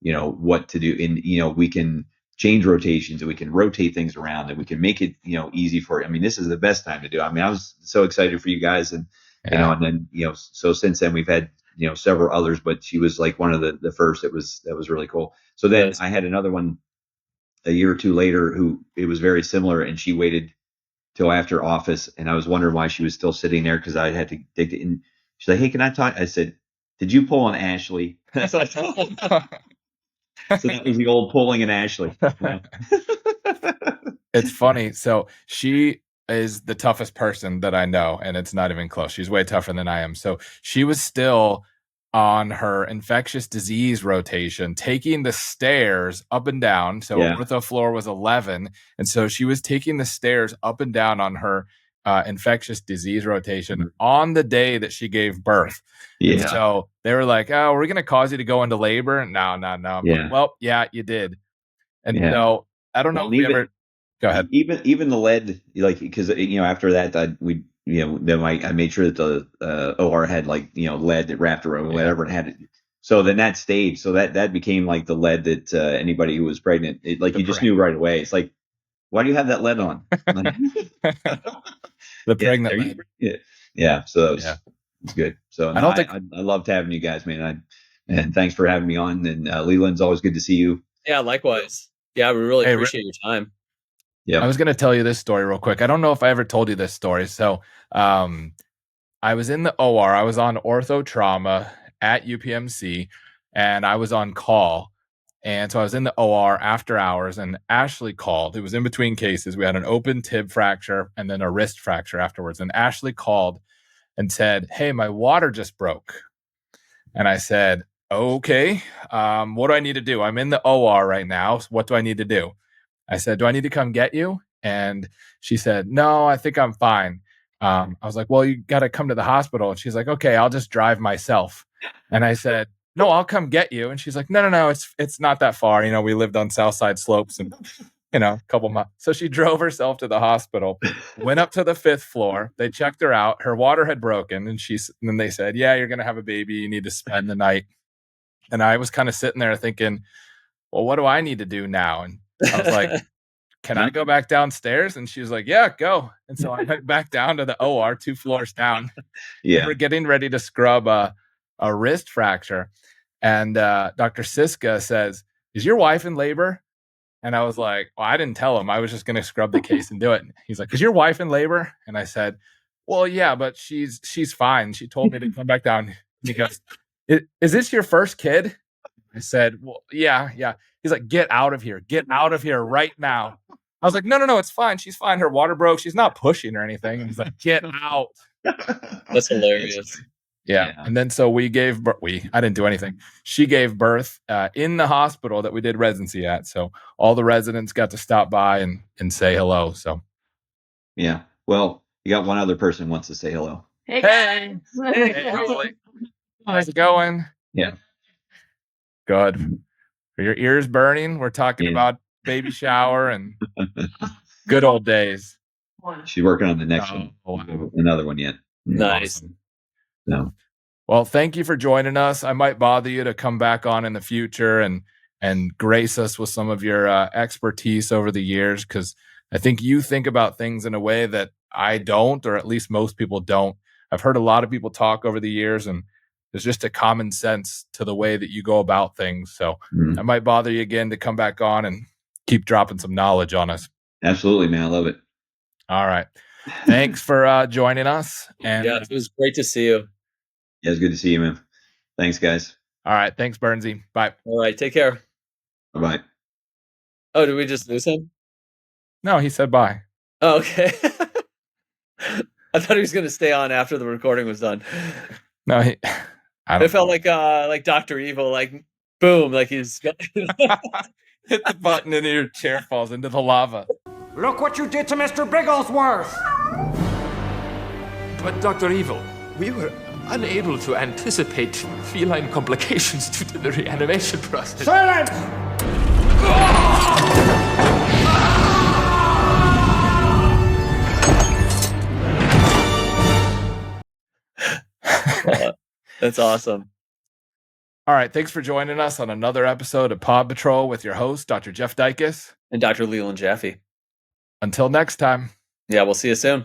what to do. And, we can change rotations and we can rotate things around and we can make it, easy for it. I mean, this is the best time to do it. I mean, I was so excited for you guys and, and then, so since then we've had, several others, but she was like one of the first. That was really cool. So then I had another one a year or two later who it was very similar and she waited till after office, and I was wondering why she was still sitting there because I had to dig it in. She's like, "Hey, can I talk?" I said, "Did you pull on Ashley?" That's what I told her. So that was the old pulling an Ashley. It's funny. So she is the toughest person that I know, and it's not even close. She's way tougher than I am. So she was still on her infectious disease rotation, taking the stairs up and down. So ortho floor was 11. And so she was taking the stairs up and down on her infectious disease rotation on the day that she gave birth. Yeah. And so they were like, "Oh, we're going to cause you to go into labor." No. Yeah. Well, yeah, you did. And so I don't know if we ever... Go ahead. Even the lead, like, because, after that, then I made sure that the OR had like, lead wrapped around whatever and had it. So then that stayed. So that became like the lead that anybody who was pregnant, you just knew right away. It's like, why do you have that lead on? The pregnant lead. Yeah. So it's good. So I loved having you guys, man. And thanks for having me on. And Leland's always good to see you. Yeah, likewise. Yeah, we really appreciate your time. Yeah, I was going to tell you this story real quick. I don't know if I ever told you this story. So I was in the OR. I was on ortho trauma at UPMC, and I was on call. And so I was in the OR after hours, and Ashley called. It was in between cases. We had an open tib fracture and then a wrist fracture afterwards. And Ashley called and said, "Hey, my water just broke." And I said, "Okay, what do I need to do? I'm in the OR right now. So what do I need to do?" I said, "Do I need to come get you?" And she said, "No, I think I'm fine." I was like, "Well, you got to come to the hospital." And she's like, "Okay, I'll just drive myself." And I said, "No, I'll come get you." And she's like, No, it's not that far. We lived on Southside Slopes and, a couple miles. So she drove herself to the hospital, went up to the 5th floor. They checked her out. Her water had broken. And then they said, "Yeah, you're going to have a baby. You need to spend the night." And I was kind of sitting there thinking, well, what do I need to do now? And I was like, "Can I go back downstairs?" And she was like, "Yeah, go." And so I went back down to the OR 2 floors down. Yeah. We're getting ready to scrub a wrist fracture. And Dr. Siska says, "Is your wife in labor?" And I was like, "Well, I didn't tell him. I was just going to scrub the case and do it." And he's like, "Is your wife in labor?" And I said, "Well, yeah, but she's fine. She told me to come back down." He goes, "Is this your first kid?" I said, "Well, yeah." He's like, "Get out of here. Get out of here right now." I was like, No, it's fine. She's fine. Her water broke. She's not pushing or anything." And he's like, "Get out." That's hilarious. Yeah. And then so we gave birth. I didn't do anything. She gave birth in the hospital that we did residency at. So all the residents got to stop by and say hello. So yeah. Well, you got one other person who wants to say hello. Hey, Ashley. How's it going? Yeah. Good. Are your ears burning? We're talking about baby shower and good old days. She's working on the next one. Wow. Another one yet. Nice. Awesome. No. Well, thank you for joining us. I might bother you to come back on in the future and grace us with some of your expertise over the years, because I think you think about things in a way that I don't, or at least most people don't. I've heard a lot of people talk over the years, and There's just a common sense to the way that you go about things. So I might bother you again to come back on and keep dropping some knowledge on us. Absolutely, man. I love it. All right. Thanks for joining us. And Yeah, it was great to see you. Yeah, it's good to see you, man. Thanks, guys. all right. Thanks, Bernsey. Bye. All right, take care. Bye-bye. Oh, did we just lose him? No, he said bye. Oh, okay. I thought he was going to stay on after the recording was done. No, I It felt like Dr. Evil, like boom, like he's hit the button and your chair falls into the lava. Look what you did to Mr. Bigglesworth! But Dr. Evil, we were unable to anticipate feline complications due to the reanimation process. Silence! That's awesome. All right. Thanks for joining us on another episode of Pod Patrol with your host, Dr. Jeff Dykes. And Dr. Leland Jaffe. Until next time. Yeah, we'll see you soon.